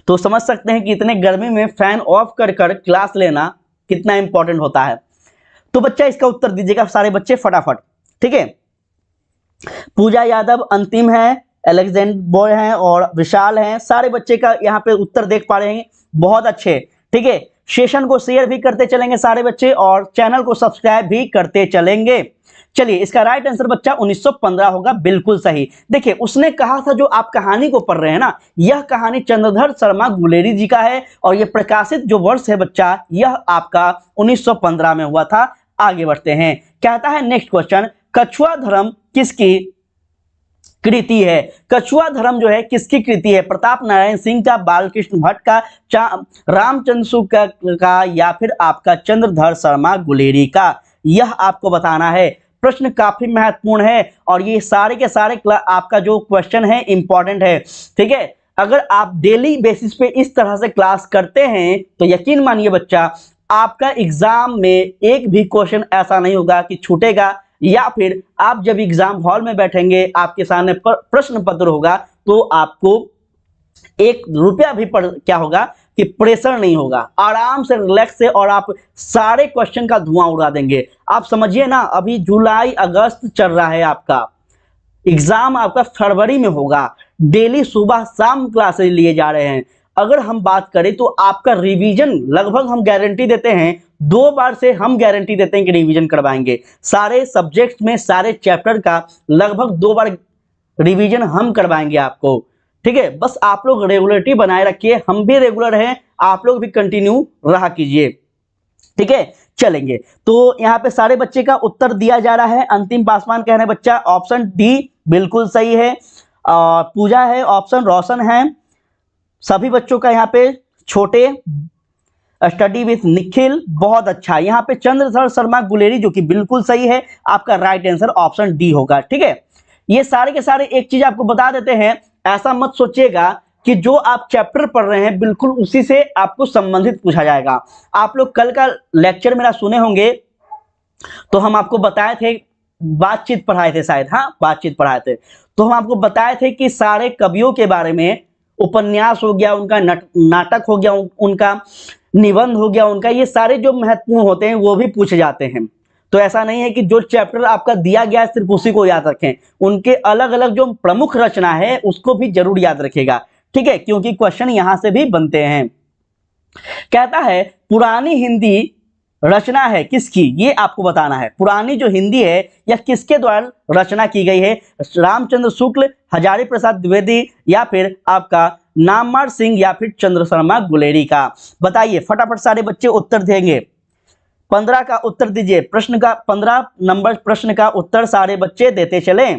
तो समझ सकते हैं कि इतने गर्मी में फैन ऑफ कर कर क्लास लेना कितना इंपॉर्टेंट होता है। तो बच्चा इसका उत्तर दीजिएगा सारे बच्चे फटाफट, ठीक है। पूजा यादव अंतिम है, एलेक्जेंडर बॉय हैं और विशाल हैं, सारे बच्चे का यहाँ पे उत्तर देख पा रहे हैं, बहुत अच्छे, ठीक है। सेशन को शेयर भी करते चलेंगे सारे बच्चे और चैनल को सब्सक्राइब भी करते चलेंगे। चलिए इसका राइट आंसर बच्चा 1915 होगा, बिल्कुल सही। देखिए उसने कहा था जो आप कहानी को पढ़ रहे हैं ना, यह कहानी चंद्रधर शर्मा गुलेरी जी का है और यह प्रकाशित जो वर्ष है बच्चा यह आपका 1915 में हुआ था। आगे बढ़ते हैं, कहता है नेक्स्ट क्वेश्चन, कछुआ धर्म किसकी कृति है? कछुआ धर्म जो है किसकी कृति है? प्रताप नारायण सिंह का, बालकृष्ण भट्ट का, रामचंद्र शुक्ल का या फिर आपका चंद्रधर शर्मा गुलेरी का? यह आपको बताना है। प्रश्न काफी महत्वपूर्ण है और ये सारे के सारे आपका जो क्वेश्चन है इंपॉर्टेंट है, ठीक है। अगर आप डेली बेसिस पे इस तरह से क्लास करते हैं तो यकीन मानिए बच्चा आपका एग्जाम में एक भी क्वेश्चन ऐसा नहीं होगा कि छूटेगा, या फिर आप जब एग्जाम हॉल में बैठेंगे आपके सामने प्रश्न पत्र होगा तो आपको 1 रुपया भी क्या होगा कि प्रेशर नहीं होगा, आराम से रिलैक्स से और आप सारे क्वेश्चन का धुआं उड़ा देंगे। आप समझिए ना, अभी जुलाई अगस्त चल रहा है, आपका एग्जाम आपका फरवरी में होगा, डेली सुबह शाम क्लासेस लिए जा रहे हैं। अगर हम बात करें तो आपका रिवीजन लगभग हम गारंटी देते हैं 2 बार से हम गारंटी देते हैं कि रिवीजन करवाएंगे। सारे सब्जेक्ट में सारे चैप्टर का लगभग 2 बार रिवीजन हम करवाएंगे आपको, ठीक है। बस आप लोग रेगुलरिटी बनाए रखिए, हम भी रेगुलर हैं, आप लोग भी कंटिन्यू रहा कीजिए, ठीक है। चलेंगे तो यहाँ पे सारे बच्चे का उत्तर दिया जा रहा है। अंतिम पासवान कह रहे हैं बच्चा ऑप्शन डी बिल्कुल सही है, पूजा है ऑप्शन, रोशन है, सभी बच्चों का यहाँ पे छोटे, स्टडी विथ निखिल, बहुत अच्छा। यहाँ पे चंद्रधर शर्मा गुलेरी जो कि बिल्कुल सही है, आपका राइट आंसर ऑप्शन डी होगा, ठीक है। ये सारे के सारे एक चीज आपको बता देते हैं, ऐसा मत सोचिएगा कि जो आप चैप्टर पढ़ रहे हैं बिल्कुल उसी से आपको संबंधित पूछा जाएगा। आप लोग कल का लेक्चर मेरा सुने होंगे तो हम आपको बताए थे, बातचीत पढ़ाए थे शायद, हाँ बातचीत पढ़ाए थे, तो हम आपको बताए थे कि सारे कवियों के बारे में, उपन्यास हो गया उनका, नाटक हो गया उनका, निबंध हो गया उनका, ये सारे जो महत्वपूर्ण होते हैं वो भी पूछे जाते हैं। तो ऐसा नहीं है कि जो चैप्टर आपका दिया गया है सिर्फ उसी को याद रखें, उनके अलग अलग जो प्रमुख रचना है उसको भी जरूर याद रखेगा, ठीक है, क्योंकि क्वेश्चन यहां से भी बनते हैं। कहता है पुरानी हिंदी रचना है किसकी, ये आपको बताना है। पुरानी जो हिंदी है यह किसके द्वारा रचना की गई है? रामचंद्र शुक्ल, हजारी प्रसाद द्विवेदी या फिर आपका नामवर सिंह या फिर चंद्र शर्मा गुलेरी का? बताइए फटाफट सारे बच्चे उत्तर देंगे। 15 का उत्तर दीजिए, प्रश्न का 15 नंबर प्रश्न का उत्तर सारे बच्चे देते चले,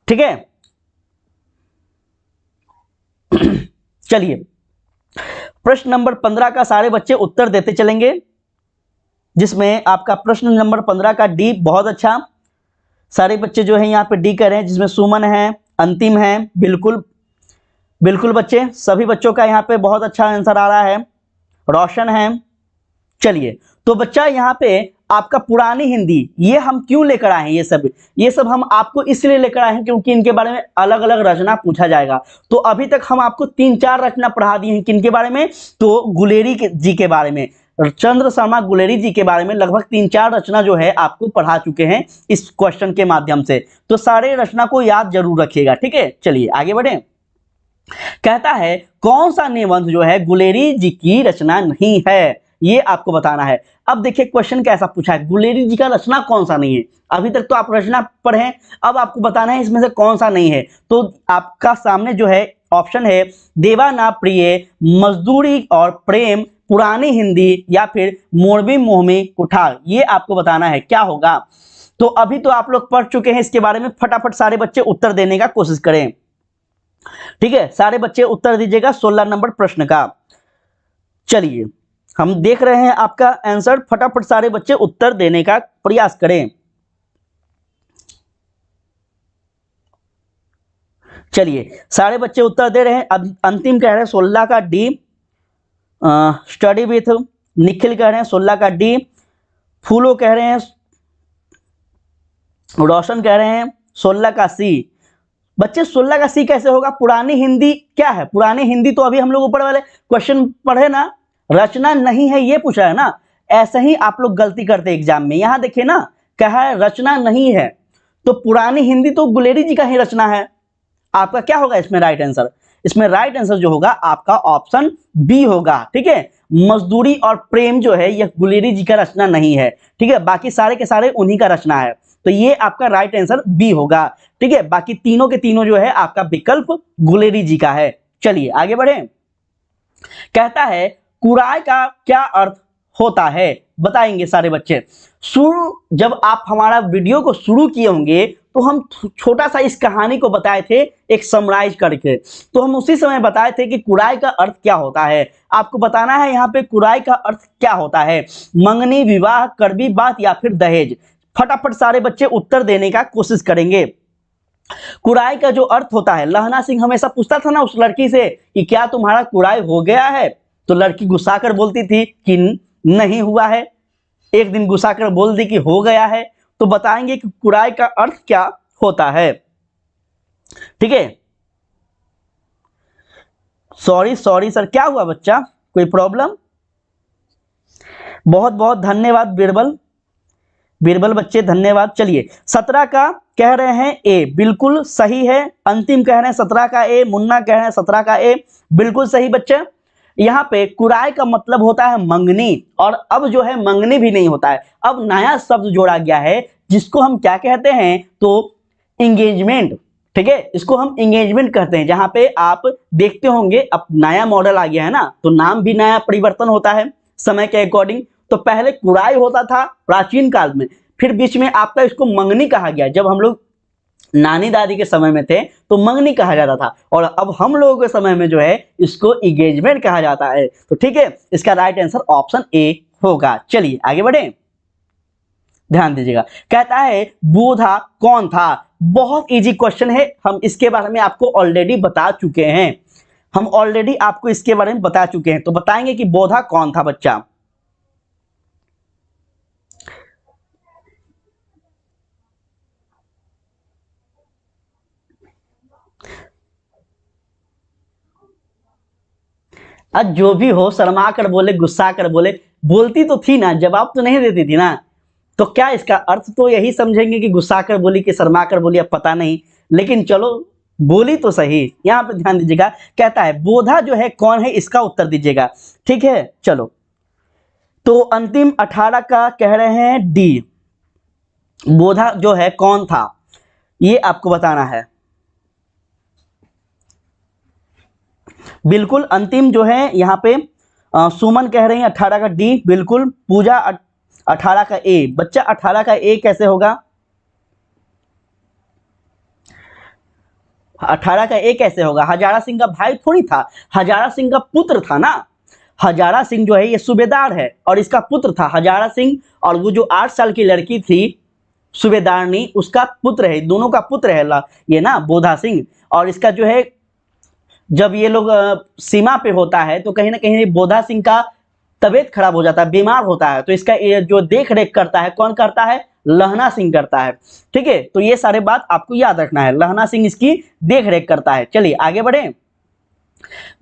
ठीक है। चलिए प्रश्न नंबर 15 का सारे बच्चे उत्तर देते चलेंगे, जिसमें आपका प्रश्न नंबर 15 का डी, बहुत अच्छा, सारे बच्चे जो है यहाँ पे डी कर रहे हैं, जिसमें सुमन है, अंतिम है, बिल्कुल बिल्कुल बच्चे, सभी बच्चों का यहाँ पे बहुत अच्छा आंसर आ रहा है, रोशन है। चलिए तो बच्चा यहाँ पे आपका पुरानी हिंदी, ये हम क्यों लेकर आए हैं? ये सब हम आपको इसलिए लेकर आए हैं क्योंकि इनके बारे में अलग अलग रचना पूछा जाएगा। तो अभी तक हम आपको 3-4 रचना पढ़ा दी हैं, किनके बारे में? तो गुलेरी जी के बारे में, चंद्र शर्मा गुलेरी जी के बारे में लगभग 3-4 रचना जो है आपको पढ़ा चुके हैं इस क्वेश्चन के माध्यम से। तो सारे रचना को याद जरूर रखिएगा, ठीक है। चलिए आगे बढ़े। कहता है कौन सा निबंध जो है गुलेरी जी की रचना नहीं है, ये आपको बताना है। अब देखिए क्वेश्चन कैसा पूछा है, गुलेरी जी का रचना कौन सा नहीं है? अभी तक तो आप रचना पढ़े, अब आपको बताना है इसमें से कौन सा नहीं है। तो आपका सामने जो है ऑप्शन है देवाना प्रिय, मजदूरी और प्रेम, पुरानी हिंदी या फिर मोरबी मोहमी कुठार, ये आपको बताना है क्या होगा। तो अभी तो आप लोग पढ़ चुके हैं इसके बारे में, फटाफट सारे बच्चे उत्तर देने का कोशिश करें, ठीक है। सारे बच्चे उत्तर दीजिएगा 16 नंबर प्रश्न का। चलिए हम देख रहे हैं आपका आंसर, फटाफट सारे बच्चे उत्तर देने का प्रयास करें। चलिए सारे बच्चे उत्तर दे रहे हैं। अब अंतिम कह रहे हैं 16 का डी, स्टडी विथ निखिल कह रहे हैं 16 का डी, फूलो कह रहे हैं, रोशन कह रहे हैं 16 का सी। बच्चे 16 का सी कैसे होगा? पुरानी हिंदी क्या है? पुरानी हिंदी तो अभी हम लोग ऊपर वाले क्वेश्चन पढ़े ना, रचना नहीं है ये पूछा है ना। ऐसे ही आप लोग गलती करते हैं एग्जाम में। यहां देखिए ना, कहा है रचना नहीं है, तो पुरानी हिंदी तो गुलेरी जी का ही रचना है। आपका क्या होगा इसमें राइट आंसर? इसमें राइट आंसर जो होगा आपका ऑप्शन बी होगा। ठीक है, मजदूरी और प्रेम जो है यह गुलेरी जी का रचना नहीं है। ठीक है, बाकी सारे के सारे उन्हीं का रचना है, तो ये आपका राइट आंसर बी होगा। ठीक है, बाकी तीनों के तीनों जो है आपका विकल्प गुलेरी जी का है। चलिए आगे बढ़े। कहता है कुराय का क्या अर्थ होता है? बताएंगे सारे बच्चे। शुरू जब आप हमारा वीडियो को शुरू किए होंगे तो हम छोटा सा इस कहानी को बताए थे एक समराइज करके, तो हम उसी समय बताए थे कि कुराय का अर्थ क्या होता है। आपको बताना है यहाँ पे कुराय का अर्थ क्या होता है। मंगनी, विवाह, कड़वी बात या फिर दहेज। फटाफट सारे बच्चे उत्तर देने का कोशिश करेंगे। कुराय का जो अर्थ होता है, लहना सिंह हमेशा पूछता था ना उस लड़की से कि क्या तुम्हारा कुराय हो गया है, तो लड़की गुस्सा कर बोलती थी कि नहीं हुआ है। एक दिन गुस्सा कर बोल दी कि हो गया है। तो बताएंगे कि कुराय का अर्थ क्या होता है। ठीक है, सॉरी सर, क्या हुआ बच्चा, कोई प्रॉब्लम? बहुत बहुत धन्यवाद बीरबल बच्चे, धन्यवाद। चलिए 17 का कह रहे हैं ए, बिल्कुल सही है। अंतिम कह रहे हैं 17 का ए, मुन्ना कह रहे हैं 17 का ए, बिल्कुल सही बच्चे। यहाँ पे कुराय का मतलब होता है मंगनी, और अब जो है मंगनी भी नहीं होता है, अब नया शब्द जोड़ा गया है जिसको हम क्या कहते हैं, तो एंगेजमेंट। ठीक है, इसको हम एंगेजमेंट कहते हैं। जहां पे आप देखते होंगे अब नया मॉडल आ गया है ना, तो नाम भी नया परिवर्तन होता है समय के अकॉर्डिंग। तो पहले कुराय होता था प्राचीन काल में, फिर बीच में आपका इसको मंगनी कहा गया। जब हम लोग नानी दादी के समय में थे तो मंगनी कहा जाता था, और अब हम लोगों के समय में जो है इसको एंगेजमेंट कहा जाता है। तो ठीक है, इसका राइट आंसर ऑप्शन ए होगा। चलिए आगे बढ़े, ध्यान दीजिएगा। कहता है बोधा कौन था? बहुत इजी क्वेश्चन है, हम इसके बारे में आपको ऑलरेडी बता चुके हैं। हम ऑलरेडी आपको इसके बारे में बता चुके हैं, तो बताएंगे कि बोधा कौन था बच्चा। आज जो भी हो, शर्मा कर बोले, गुस्सा कर बोले, बोलती तो थी ना, जवाब तो नहीं देती थी ना। तो क्या इसका अर्थ तो यही समझेंगे कि गुस्सा कर बोली कि शर्मा कर बोली, अब पता नहीं, लेकिन चलो बोली तो सही। यहां पे ध्यान दीजिएगा, कहता है बोधा जो है कौन है, इसका उत्तर दीजिएगा। ठीक है, चलो तो अंतिम 18 का कह रहे हैं डी, बोधा जो है कौन था, ये आपको बताना है। बिल्कुल अंतिम जो है यहाँ पे सुमन कह रही है 18 का डी, बिल्कुल। पूजा 18 का ए। बच्चा 18 का ए कैसे होगा? 18 का ए कैसे होगा? हजारा सिंह का भाई थोड़ी था, हजारा सिंह का पुत्र था ना। हजारा सिंह जो है ये सूबेदार है और इसका पुत्र था हजारा सिंह, और वो जो 8 साल की लड़की थी सूबेदारनी, उसका पुत्र है, दोनों का पुत्र है ये ना बोधा सिंह। और इसका जो है जब ये लोग सीमा पे होता है तो कहीं ना कहीं बोधा सिंह का तबीयत खराब हो जाता है, बीमार होता है, तो इसका ये जो देख रेख करता है कौन करता है? लहना सिंह करता है। ठीक है, तो ये सारे बात आपको याद रखना है, लहना सिंह इसकी देख रेख करता है। चलिए आगे बढ़े,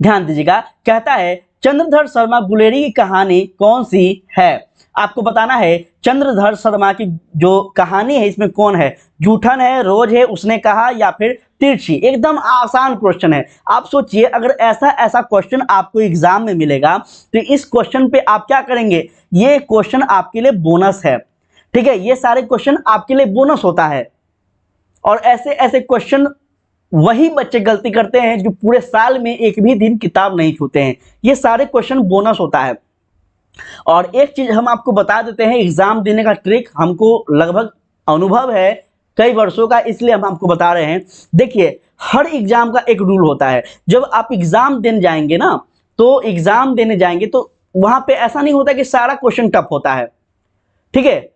ध्यान दीजिएगा। कहता है चंद्रधर शर्मा गुलेरी की कहानी कौन सी है? आपको बताना है चंद्रधर शर्मा की जो कहानी है इसमें कौन है? जूठन है, रोज है, उसने कहा, या फिर तिरछी। एकदम आसान क्वेश्चन है। आप सोचिए अगर ऐसा क्वेश्चन आपको एग्जाम में मिलेगा तो इस क्वेश्चन पे आप क्या करेंगे? ये क्वेश्चन आपके लिए बोनस है। ठीक है, ये सारे क्वेश्चन आपके लिए बोनस होता है, और ऐसे ऐसे क्वेश्चन वही बच्चे गलती करते हैं जो पूरे साल में एक भी दिन किताब नहीं छूते हैं। ये सारे क्वेश्चन बोनस होता है। और एक चीज हम आपको बता देते हैं, एग्जाम देने का ट्रिक हमको लगभग अनुभव है कई वर्षों का, इसलिए हम आपको बता रहे हैं। देखिए हर एग्जाम का एक रूल होता है। जब आप एग्जाम देने जाएंगे ना, तो एग्जाम देने जाएंगे तो वहां पे ऐसा नहीं होता कि सारा क्वेश्चन टफ होता है। ठीक है,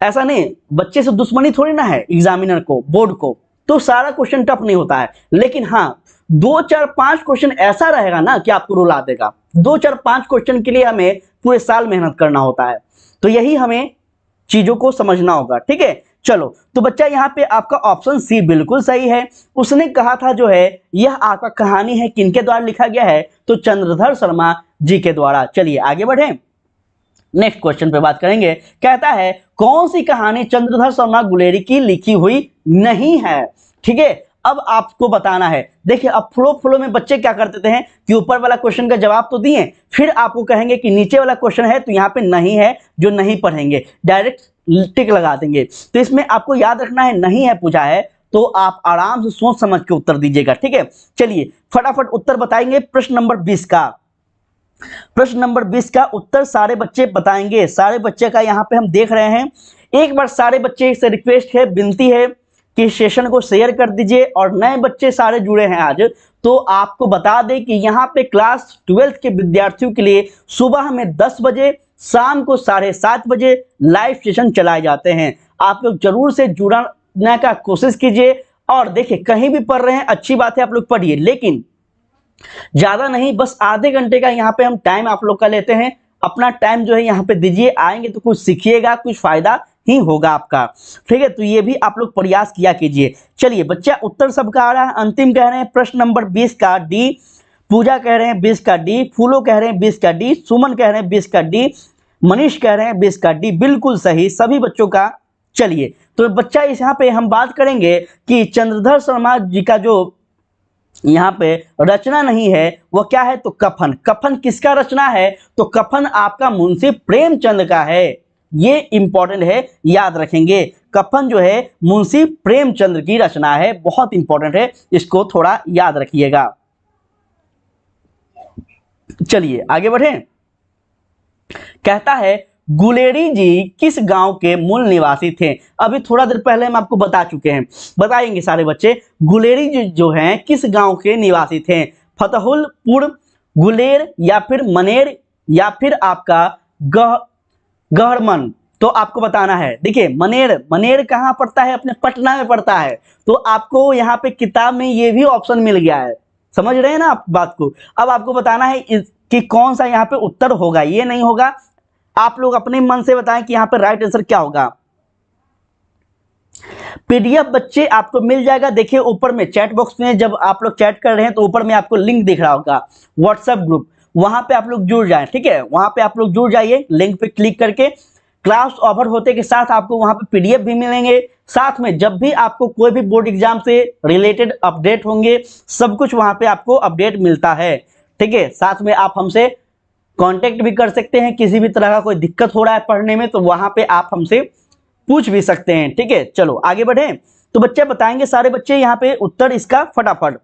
ऐसा नहीं, बच्चे से दुश्मनी थोड़ी ना है एग्जामिनर को, बोर्ड को, तो सारा क्वेश्चन टफ नहीं होता है। लेकिन हाँ 2 4 5 क्वेश्चन ऐसा रहेगा ना कि आपको रुला देगा। 2 4 5 क्वेश्चन के लिए हमें पूरे साल मेहनत करना होता है। तो यही हमें चीजों को समझना होगा, ठीक है। चलो तो बच्चा यहाँ पे आपका ऑप्शन सी बिल्कुल सही है। उसने कहा था जो है यह आपका कहानी है किनके द्वारा लिखा गया है, तो चंद्रधर शर्मा जी के द्वारा। चलिए आगे बढ़े, नेक्स्ट क्वेश्चन पे बात करेंगे। कहता है कौन सी कहानी चंद्रधर शर्मा गुलेरी की लिखी हुई नहीं है, ठीक है। अब आपको बताना है। देखिए अब फ्लो में बच्चे क्या करते हैं कि ऊपर वाला क्वेश्चन का जवाब तो दिए, फिर आपको कहेंगे कि नीचे वाला क्वेश्चन है तो यहाँ पे नहीं है, जो नहीं पढ़ेंगे डायरेक्ट टिक लगा देंगे। तो इसमें आपको याद रखना है नहीं है पूछा है तो आप आराम से सोच समझ के उत्तर दीजिएगा, ठीक है। चलिए फटाफट उत्तर बताएंगे। प्रश्न नंबर 20 का, प्रश्न नंबर 20 का उत्तर सारे बच्चे बताएंगे। सारे बच्चे का यहाँ पे हम देख रहे हैं। एक बार सारे बच्चे से रिक्वेस्ट है, विनती है कि सेशन को शेयर कर दीजिए। और नए बच्चे सारे जुड़े हैं आज, तो आपको बता दें कि यहाँ पे क्लास 12th के विद्यार्थियों के लिए सुबह में 10 बजे, शाम को 7:30 बजे लाइव सेशन चलाए जाते हैं। आप लोग जरूर से जुड़ने का कोशिश कीजिए। और देखिए कहीं भी पढ़ रहे हैं अच्छी बात है, आप लोग पढ़िए, लेकिन ज्यादा नहीं, बस आधे घंटे का यहाँ पे हम टाइम आप लोग का लेते हैं। अपना टाइम जो है यहाँ पे दीजिए, आएंगे तो कुछ सीखिएगा, कुछ फायदा ही होगा आपका, ठीक है। तो ये भी आप लोग प्रयास किया कीजिए। चलिए बच्चा उत्तर सबका आ रहा है। अंतिम कह रहे हैं प्रश्न नंबर 20 का डी, पूजा कह रहे हैं 20 का डी, फूलो कह रहे हैं 20 का डी, सुमन कह रहे हैं 20 का डी, मनीष कह रहे हैं 20 का डी। बिल्कुल सही सभी बच्चों का। चलिए तो बच्चा इस यहाँ पे हम बात करेंगे कि चंद्रधर शर्मा जी का जो यहाँ पे रचना नहीं है वो क्या है, तो कफन। कफन किसका रचना है, तो कफन आपका मुंशी प्रेमचंद का है। ये इंपॉर्टेंट है, याद रखेंगे। कफन जो है मुंशी प्रेमचंद की रचना है, बहुत इंपॉर्टेंट है, इसको थोड़ा याद रखिएगा। चलिए आगे बढ़े। कहता है गुलेरी जी किस गांव के मूल निवासी थे। अभी थोड़ा देर पहले हम आपको बता चुके हैं, बताएंगे सारे बच्चे। गुलेरी जी जो हैं किस गांव के निवासी थे, फतेहुलपुर, गुलेर, या फिर मनेर, या फिर आपका गहरमन। तो आपको बताना है। देखिए मनेर, मनेर कहाँ पड़ता है, अपने पटना में पड़ता है। तो आपको यहाँ पे किताब में ये भी ऑप्शन मिल गया है, समझ रहे हैं ना आप बात को। अब आपको बताना है कि कौन सा यहाँ पे उत्तर होगा, ये नहीं होगा। आप लोग अपने मन से बताएं कि यहाँ पे राइट आंसर क्या होगा। पीडीएफ बच्चे आपको मिल जाएगा। देखिए ऊपर में चैट बॉक्स में जब आप लोग चैट कर रहे हैं तो ऊपर में आपको लिंक दिख रहा होगा, व्हाट्सएप ग्रुप, वहां पे आप लोग जुड़ जाएं, ठीक है। वहां पे आप लोग जुड़ जाइए, लिंक पे क्लिक करके। क्लास ओवर होते के साथ आपको वहां पे पीडीएफ भी मिलेंगे। साथ में जब भी आपको कोई भी बोर्ड एग्जाम से रिलेटेड अपडेट होंगे, सब कुछ वहां पे आपको अपडेट मिलता है, ठीक है। साथ में आप हमसे कांटेक्ट भी कर सकते हैं, किसी भी तरह का कोई दिक्कत हो रहा है पढ़ने में तो वहां पे आप हमसे पूछ भी सकते हैं, ठीक है। चलो आगे बढ़े। तो बच्चे बताएंगे सारे बच्चे यहाँ पे उत्तर इसका फटाफट,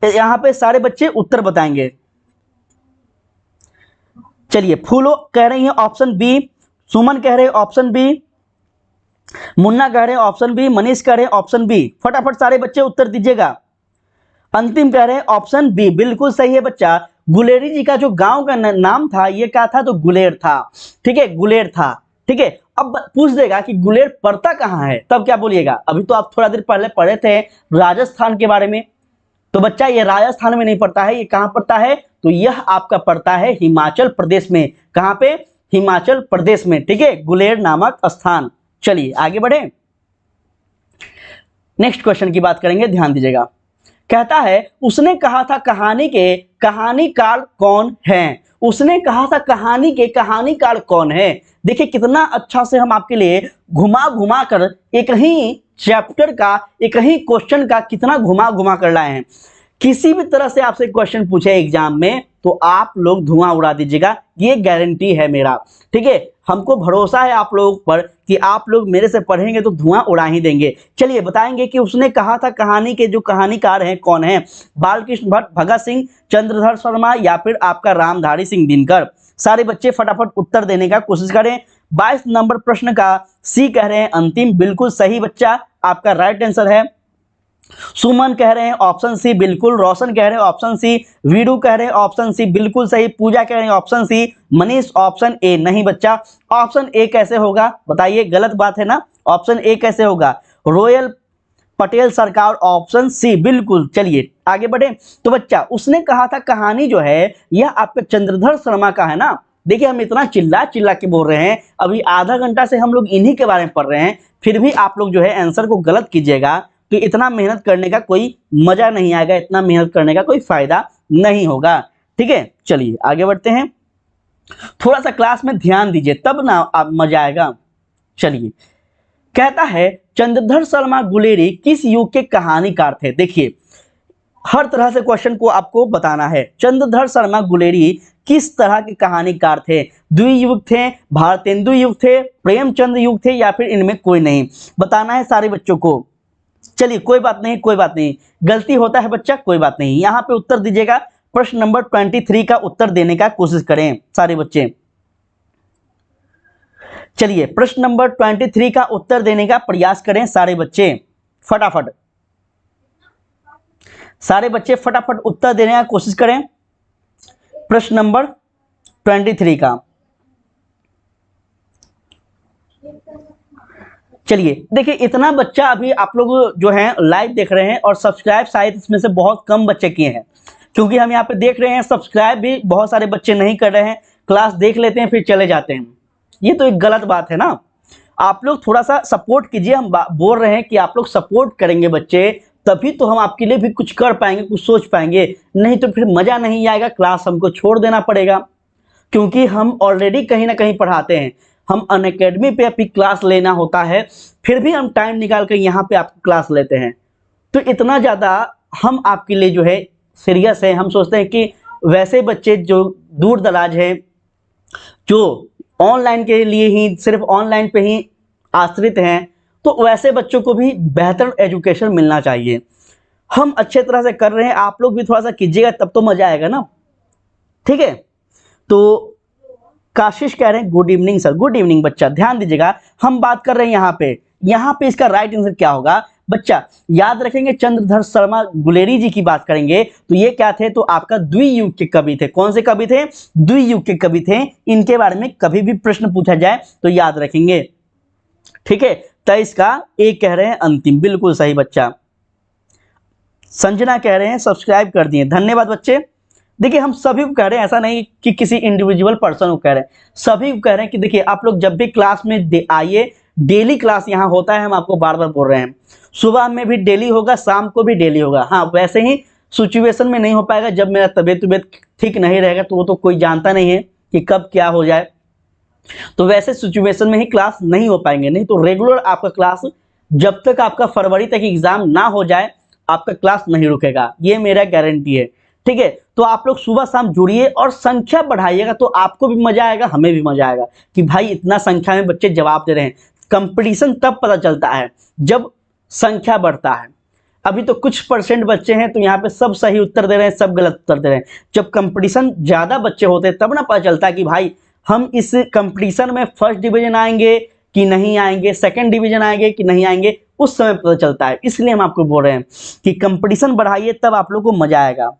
यहाँ पे सारे बच्चे उत्तर बताएंगे। चलिए फूलो कह रही है ऑप्शन बी, सुमन कह रहे हैं ऑप्शन बी, मुन्ना कह रहे हैं ऑप्शन बी, मनीष कह रहे हैं ऑप्शन बी। फटाफट सारे बच्चे उत्तर दीजिएगा। अंतिम कह रहे हैं ऑप्शन बी, बिल्कुल सही है बच्चा। गुलेरी जी का जो गांव का नाम था ये क्या था, तो गुलेर था, ठीक है, गुलेर था, ठीक है। अब पूछ देगा कि गुलेर पड़ता कहाँ है, तब क्या बोलिएगा। अभी तो आप थोड़ा देर पहले पढ़े थे राजस्थान के बारे में, तो बच्चा ये राजस्थान में नहीं पड़ता है, ये कहाँ पड़ता है, तो यह आपका पड़ता है हिमाचल प्रदेश में। कहाँ पे, हिमाचल प्रदेश में, ठीक है, गुलेर नामक स्थान। चलिए आगे बढ़े, नेक्स्ट क्वेश्चन की बात करेंगे, ध्यान दीजिएगा। कहता है उसने कहा था कहानी के कहानीकार कौन है। उसने कहा था कहानी के कहानीकार कौन है। देखिए कितना अच्छा से हम आपके लिए घुमा घुमा कर एक ही चैप्टर का, एक ही क्वेश्चन का कितना घुमा घुमा कर लाए हैं। किसी भी तरह से आपसे क्वेश्चन पूछे एग्जाम में तो आप लोग धुआं उड़ा दीजिएगा, ये गारंटी है मेरा, ठीक है। हमको भरोसा है आप लोगों पर कि आप लोग मेरे से पढ़ेंगे तो धुआं उड़ा ही देंगे। चलिए बताएंगे कि उसने कहा था कहानी के जो कहानीकार हैं कौन है। बालकृष्ण भट्ट, भगत सिंह, चंद्रधर शर्मा, या फिर आपका रामधारी सिंह दिनकर। सारे बच्चे फटाफट उत्तर देने का कोशिश करें। 22 नंबर प्रश्न का सी कह रहे हैं अंतिम, बिल्कुल सही बच्चा, आपका राइट आंसर है। सुमन कह रहे हैं ऑप्शन सी बिल्कुल, रोशन कह रहे हैं ऑप्शन सी, वीरू कह रहे हैं ऑप्शन सी बिल्कुल सही, पूजा कह रहे हैं option C, Manish option A. नहीं बच्चा, ऑप्शन ए कैसे होगा बताइए, गलत बात है ना, ऑप्शन ए कैसे होगा। रोयल पटेल सरकार ऑप्शन सी बिल्कुल। चलिए आगे बढ़े। तो बच्चा उसने कहा था कहानी जो है यह आपके चंद्रधर शर्मा का है ना, देखिए हम इतना चिल्ला चिल्ला के बोल रहे हैं, अभी आधा घंटा से हम लोग इन्हीं के बारे में पढ़ रहे हैं, फिर भी आप लोग जो है आंसर को गलत कीजिएगा तो इतना मेहनत करने का कोई मजा नहीं आएगा, इतना मेहनत करने का कोई फायदा नहीं होगा। ठीक है, चलिए आगे बढ़ते हैं। थोड़ा सा क्लास में ध्यान दीजिए तब ना आप मजा आएगा। चलिए, कहता है चंद्रधर शर्मा गुलेरी किस युग के कहानीकार थे। देखिए हर तरह से क्वेश्चन को आपको बताना है। चंद्रधर शर्मा गुलेरी किस तरह के कहानीकार थे? द्वियुग थे, भारतेंदु युग थे, प्रेमचंद युग थे, या फिर इनमें कोई नहीं? बताना है सारे बच्चों को। चलिए कोई बात नहीं, कोई बात नहीं, गलती होता है बच्चा, कोई बात नहीं। यहाँ पे उत्तर दीजिएगा, प्रश्न नंबर 23 का उत्तर देने का कोशिश करें सारे बच्चे। चलिए प्रश्न नंबर 23 का उत्तर देने का प्रयास करें सारे बच्चे, फटाफट सारे बच्चे फटाफट उत्तर देने का कोशिश करें प्रश्न नंबर 23 का। चलिए देखिए इतना बच्चा अभी आप लोग जो हैं लाइव देख रहे हैं और सब्सक्राइब शायद इसमें से बहुत कम बच्चे किए हैं, क्योंकि हम यहाँ पे देख रहे हैं सब्सक्राइब भी बहुत सारे बच्चे नहीं कर रहे हैं, क्लास देख लेते हैं फिर चले जाते हैं। ये तो एक गलत बात है ना। आप लोग थोड़ा सा सपोर्ट कीजिए, हम बोल रहे हैं कि आप लोग सपोर्ट करेंगे बच्चे, तभी तो हम आपके लिए भी कुछ कर पाएंगे, कुछ सोच पाएंगे, नहीं तो फिर मजा नहीं आएगा, क्लास हमको छोड़ देना पड़ेगा। क्योंकि हम ऑलरेडी कहीं ना कहीं पढ़ाते हैं, हम अनअकैडमी पे अपनी क्लास लेना होता है, फिर भी हम टाइम निकाल कर यहाँ पे आपकी क्लास लेते हैं। तो इतना ज़्यादा हम आपके लिए जो है सीरियस है। हम सोचते हैं कि वैसे बच्चे जो दूर दराज हैं, जो ऑनलाइन के लिए ही सिर्फ ऑनलाइन पे ही आश्रित हैं, तो वैसे बच्चों को भी बेहतर एजुकेशन मिलना चाहिए। हम अच्छे तरह से कर रहे हैं, आप लोग भी थोड़ा सा कीजिएगा तब तो मजा आएगा ना। ठीक है, तो काशिश कह रहे हैं good evening sir. Good evening बच्चा, ध्यान दीजिएगा हम बात कर रहे हैं यहाँ पे इसका राइट आंसर क्या होगा बच्चा, याद रखेंगे। चंद्रधर शर्मा गुलेरी जी की बात करेंगे तो ये क्या थे, तो आपका द्वियुग के कवि थे। कौन से कवि थे? द्वियुग के कवि थे। इनके बारे में कभी भी प्रश्न पूछा जाए तो याद रखेंगे। ठीक है, 23 का एक कह रहे हैं अंतिम, बिल्कुल सही बच्चा। संजना कह रहे हैं सब्सक्राइब कर दिए, धन्यवाद बच्चे। देखिए हम सभी को कह रहे हैं, ऐसा नहीं कि किसी इंडिविजुअल पर्सन को कह रहे हैं, सभी को कह रहे हैं कि देखिए आप लोग जब भी क्लास में आइए, डेली क्लास यहाँ होता है, हम आपको बार बार बोल रहे हैं। सुबह में भी डेली होगा, शाम को भी डेली होगा। हाँ वैसे ही सिचुएशन में नहीं हो पाएगा, जब मेरा तबीयत ठीक नहीं रहेगा तो वो तो कोई जानता नहीं है कि कब क्या हो जाए, तो वैसे सिचुएशन में ही क्लास नहीं हो पाएंगे। नहीं तो रेगुलर आपका क्लास जब तक आपका फरवरी तक एग्जाम ना हो जाए आपका क्लास नहीं रुकेगा, ये मेरा गारंटी है। ठीक है, तो आप लोग सुबह शाम जुड़िए और संख्या बढ़ाइएगा तो आपको भी मजा आएगा, हमें भी मजा आएगा कि भाई इतना संख्या में बच्चे जवाब दे रहे हैं। कंपटीशन तब पता चलता है जब संख्या बढ़ता है। अभी तो कुछ परसेंट बच्चे हैं तो यहाँ पे सब सही उत्तर दे रहे हैं, सब गलत उत्तर दे रहे हैं। जब कंपटीशन ज्यादा बच्चे होते हैं तब ना पता चलता है कि भाई हम इस कंपटीशन में फर्स्ट डिवीजन आएंगे कि नहीं आएंगे, सेकंड डिवीजन आएंगे कि नहीं आएंगे, उस समय पता चलता है। इसलिए हम आपको बोल रहे हैं कि कंपटीशन बढ़ाइए तब आप लोग को मजा आएगा।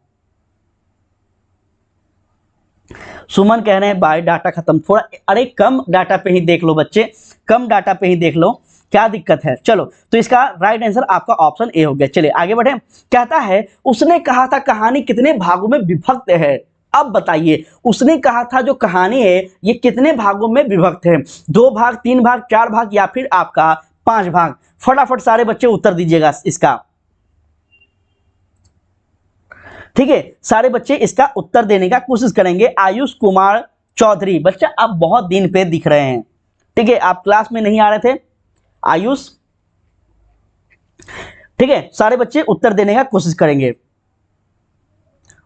सुमन कह रहे हैं बाय डाटा खत्म, थोड़ा अरे कम डाटा पे ही देख लो बच्चे, कम डाटा पे ही देख लो, क्या दिक्कत है। चलो तो इसका राइट आंसर आपका ऑप्शन ए हो गया। चलिए आगे बढ़े। कहता है उसने कहा था कहानी कितने भागों में विभक्त है। अब बताइए उसने कहा था जो कहानी है ये कितने भागों में विभक्त है? 2 भाग, 3 भाग, 4 भाग या फिर आपका 5 भाग? फटाफट सारे बच्चे उत्तर दीजिएगा इसका। ठीक है, सारे बच्चे इसका उत्तर देने का कोशिश करेंगे। आयुष कुमार चौधरी, बच्चा आप बहुत दिन पे दिख रहे हैं। ठीक है, आप क्लास में नहीं आ रहे थे आयुष। ठीक है, सारे बच्चे उत्तर देने का कोशिश करेंगे।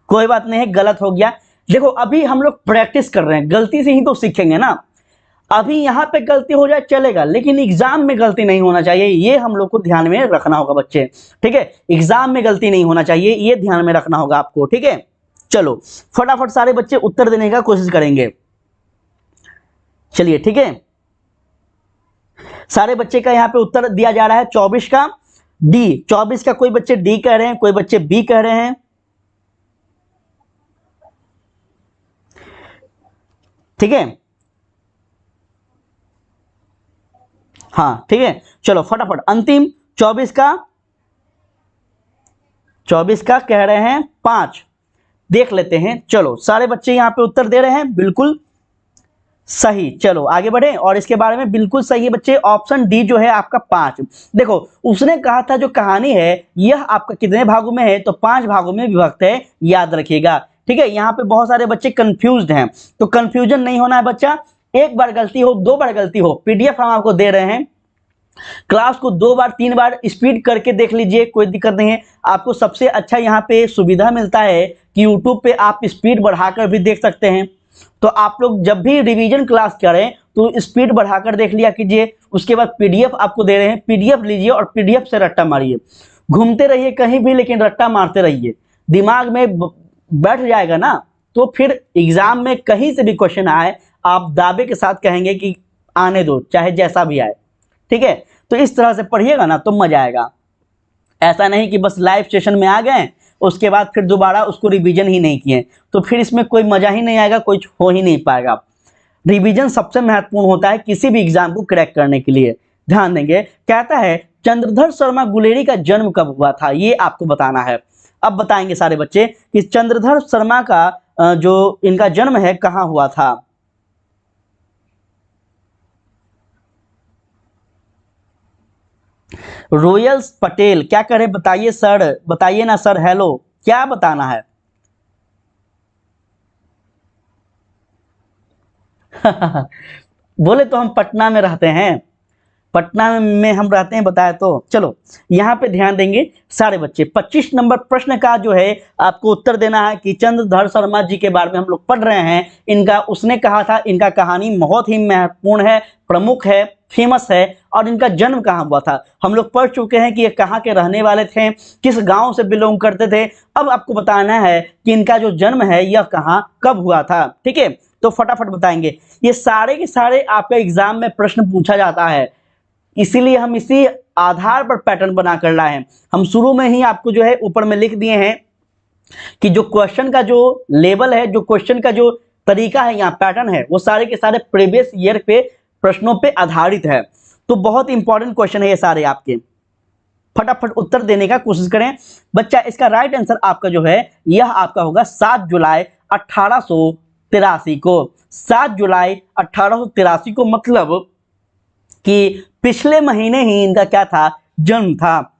कोई बात नहीं है, गलत हो गया। देखो अभी हम लोग प्रैक्टिस कर रहे हैं, गलती से ही तो सीखेंगे ना। अभी यहाँ पे गलती हो जाए चलेगा, लेकिन एग्जाम में गलती नहीं होना चाहिए, ये हम लोग को ध्यान में रखना होगा बच्चे। ठीक है, एग्जाम में गलती नहीं होना चाहिए, ये ध्यान में रखना होगा आपको। ठीक है, चलो फटाफट सारे बच्चे उत्तर देने का कोशिश करेंगे। चलिए ठीक है, सारे बच्चे का यहाँ पे उत्तर दिया जा रहा है 24 का डी। 24 का कोई बच्चे डी कह रहे हैं, कोई बच्चे बी कह रहे हैं। ठीक है, हाँ ठीक है, चलो फटाफट अंतिम 24 का कह रहे हैं 5, देख लेते हैं। चलो सारे बच्चे यहां पे उत्तर दे रहे हैं, बिल्कुल सही। चलो आगे बढ़े, और इसके बारे में बिल्कुल सही है बच्चे, ऑप्शन डी जो है आपका 5। देखो उसने कहा था जो कहानी है यह आपका कितने भागों में है, तो 5 भागों में विभक्त है, याद रखिएगा। ठीक है, यहाँ पे बहुत सारे बच्चे कंफ्यूज्ड हैं, तो कंफ्यूजन नहीं होना है बच्चा। एक बार गलती हो, 2 बार गलती हो, पीडीएफ हम आपको दे रहे हैं, क्लास को 2 बार 3 बार स्पीड करके देख लीजिए, कोई दिक्कत नहीं है। आपको सबसे अच्छा यहाँ पे सुविधा मिलता है कि यूट्यूब पे आप स्पीड बढ़ाकर भी देख सकते हैं। तो आप लोग जब भी रिवीजन क्लास करें तो स्पीड बढ़ाकर देख लिया कीजिए। उसके बाद पीडीएफ आपको दे रहे हैं, पीडीएफ लीजिए और पीडीएफ से रट्टा मारिए, घूमते रहिए कहीं भी, लेकिन रट्टा मारते रहिए, दिमाग में बैठ जाएगा ना, तो फिर एग्जाम में कहीं से भी क्वेश्चन आए आप दावे के साथ कहेंगे कि आने दो, चाहे जैसा भी आए। ठीक है, तो इस तरह से पढ़िएगा ना तो मजा आएगा। ऐसा नहीं कि बस लाइव सेशन में आ गए उसके बाद फिर दोबारा उसको रिवीजन ही नहीं किए, तो फिर इसमें कोई मजा ही नहीं आएगा, कुछ हो ही नहीं पाएगा। रिवीजन सबसे महत्वपूर्ण होता है किसी भी एग्जाम को क्रैक करने के लिए, ध्यान देंगे। कहता है चंद्रधर शर्मा गुलेरी का जन्म कब हुआ था, ये आपको बताना है। अब बताएंगे सारे बच्चे कि चंद्रधर शर्मा का जो इनका जन्म है कहाँ हुआ था। रॉयल पटेल, क्या करें बताइए सर, बताइए ना सर, हेलो, क्या बताना है। बोले तो हम पटना में रहते हैं, पटना में हम रहते हैं, बताया तो। चलो यहाँ पे ध्यान देंगे सारे बच्चे, 25 नंबर प्रश्न का जो है आपको उत्तर देना है कि चंद्रधर शर्मा जी के बारे में हम लोग पढ़ रहे हैं। इनका उसने कहा था, इनका कहानी बहुत ही महत्वपूर्ण है, प्रमुख है, फेमस है, और इनका जन्म कहाँ हुआ था हम लोग पढ़ चुके हैं कि ये कहाँ के रहने वाले थे, किस गांव से बिलोंग करते थे। अब आपको बताना है कि इनका जो जन्म है यह कहाँ कब हुआ था। ठीक है, तो फटाफट बताएंगे। ये सारे के सारे आपका एग्जाम में प्रश्न पूछा जाता है, इसीलिए हम इसी आधार पर पैटर्न बना कर लाए हैं। हम शुरू में ही आपको जो है ऊपर में लिख दिए हैं कि जो क्वेश्चन का जो लेवल है, जो क्वेश्चन का जो तरीका है, यहाँ पैटर्न है, वो सारे के सारे प्रीवियस ईयर पे प्रश्नों पे आधारित है। तो बहुत इंपॉर्टेंट क्वेश्चन है ये सारे आपके, फटाफट उत्तर देने का कोशिश करें बच्चा। इसका राइट आंसर आपका जो है यह आपका होगा 7 जुलाई 1883 को। 7 जुलाई 1883 को, मतलब कि पिछले महीने ही इनका क्या था, जन्म था।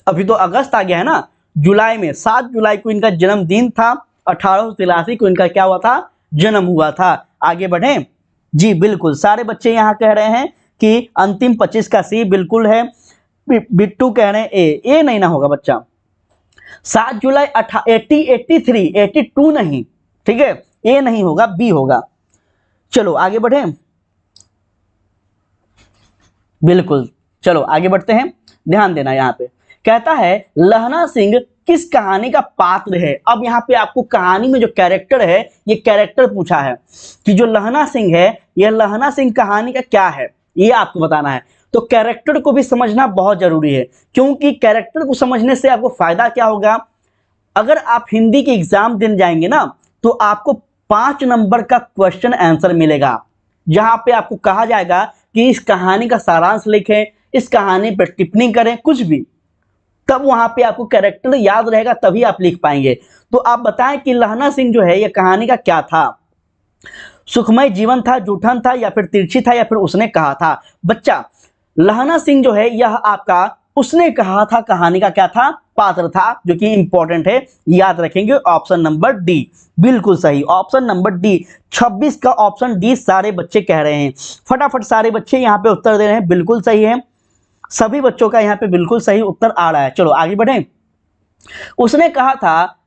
अभी तो अगस्त आ गया है ना, जुलाई में 7 जुलाई को इनका जन्मदिन था, 1883 को इनका क्या हुआ था, जन्म हुआ था। आगे बढ़े जी, बिल्कुल सारे बच्चे यहाँ कह रहे हैं कि अंतिम 25 का सी बिल्कुल है। बिट्टू कह रहे हैं ए नहीं ना होगा बच्चा, 7 जुलाई 82 नहीं, ठीक है, ए नहीं होगा, बी होगा। चलो आगे बढ़े, बिल्कुल। चलो आगे बढ़ते हैं, ध्यान देना। यहाँ पे कहता है लहना सिंह किस कहानी का पात्र है। अब यहाँ पे आपको कहानी में जो कैरेक्टर है, ये कैरेक्टर पूछा है कि जो लहना सिंह है, यह लहना सिंह कहानी का क्या है, ये आपको बताना है। तो कैरेक्टर को भी समझना बहुत जरूरी है, क्योंकि कैरेक्टर को समझने से आपको फायदा क्या होगा। अगर आप हिंदी के एग्जाम देने जाएंगे ना, तो आपको 5 नंबर का क्वेश्चन आंसर मिलेगा, जहां पे आपको कहा जाएगा कि इस कहानी का सारांश लिखें, इस कहानी पर टिप्पणी करें, कुछ भी, तब वहां पे आपको कैरेक्टर याद रहेगा, तभी आप लिख पाएंगे। तो आप बताएं कि लहना सिंह जो है, यह कहानी का क्या था, सुखमय जीवन था, जूठन था, या फिर तिरछी था, या फिर उसने कहा था। बच्चा लहना सिंह जो है यह आपका उसने कहा था कहानी का क्या था, पात्र था, जो कि इंपॉर्टेंट है, याद रखेंगे। ऑप्शन नंबर डी बिल्कुल सही, ऑप्शन नंबर डी। 26 का ऑप्शन डी सारे बच्चे कह रहे हैं, फटाफट सारे बच्चे यहाँ पे उत्तर दे रहे हैं, बिल्कुल सही है, सभी बच्चों का यहाँ पे बिल्कुल सही उत्तर आ रहा है। चलो आगे बढ़े। उसने कहा था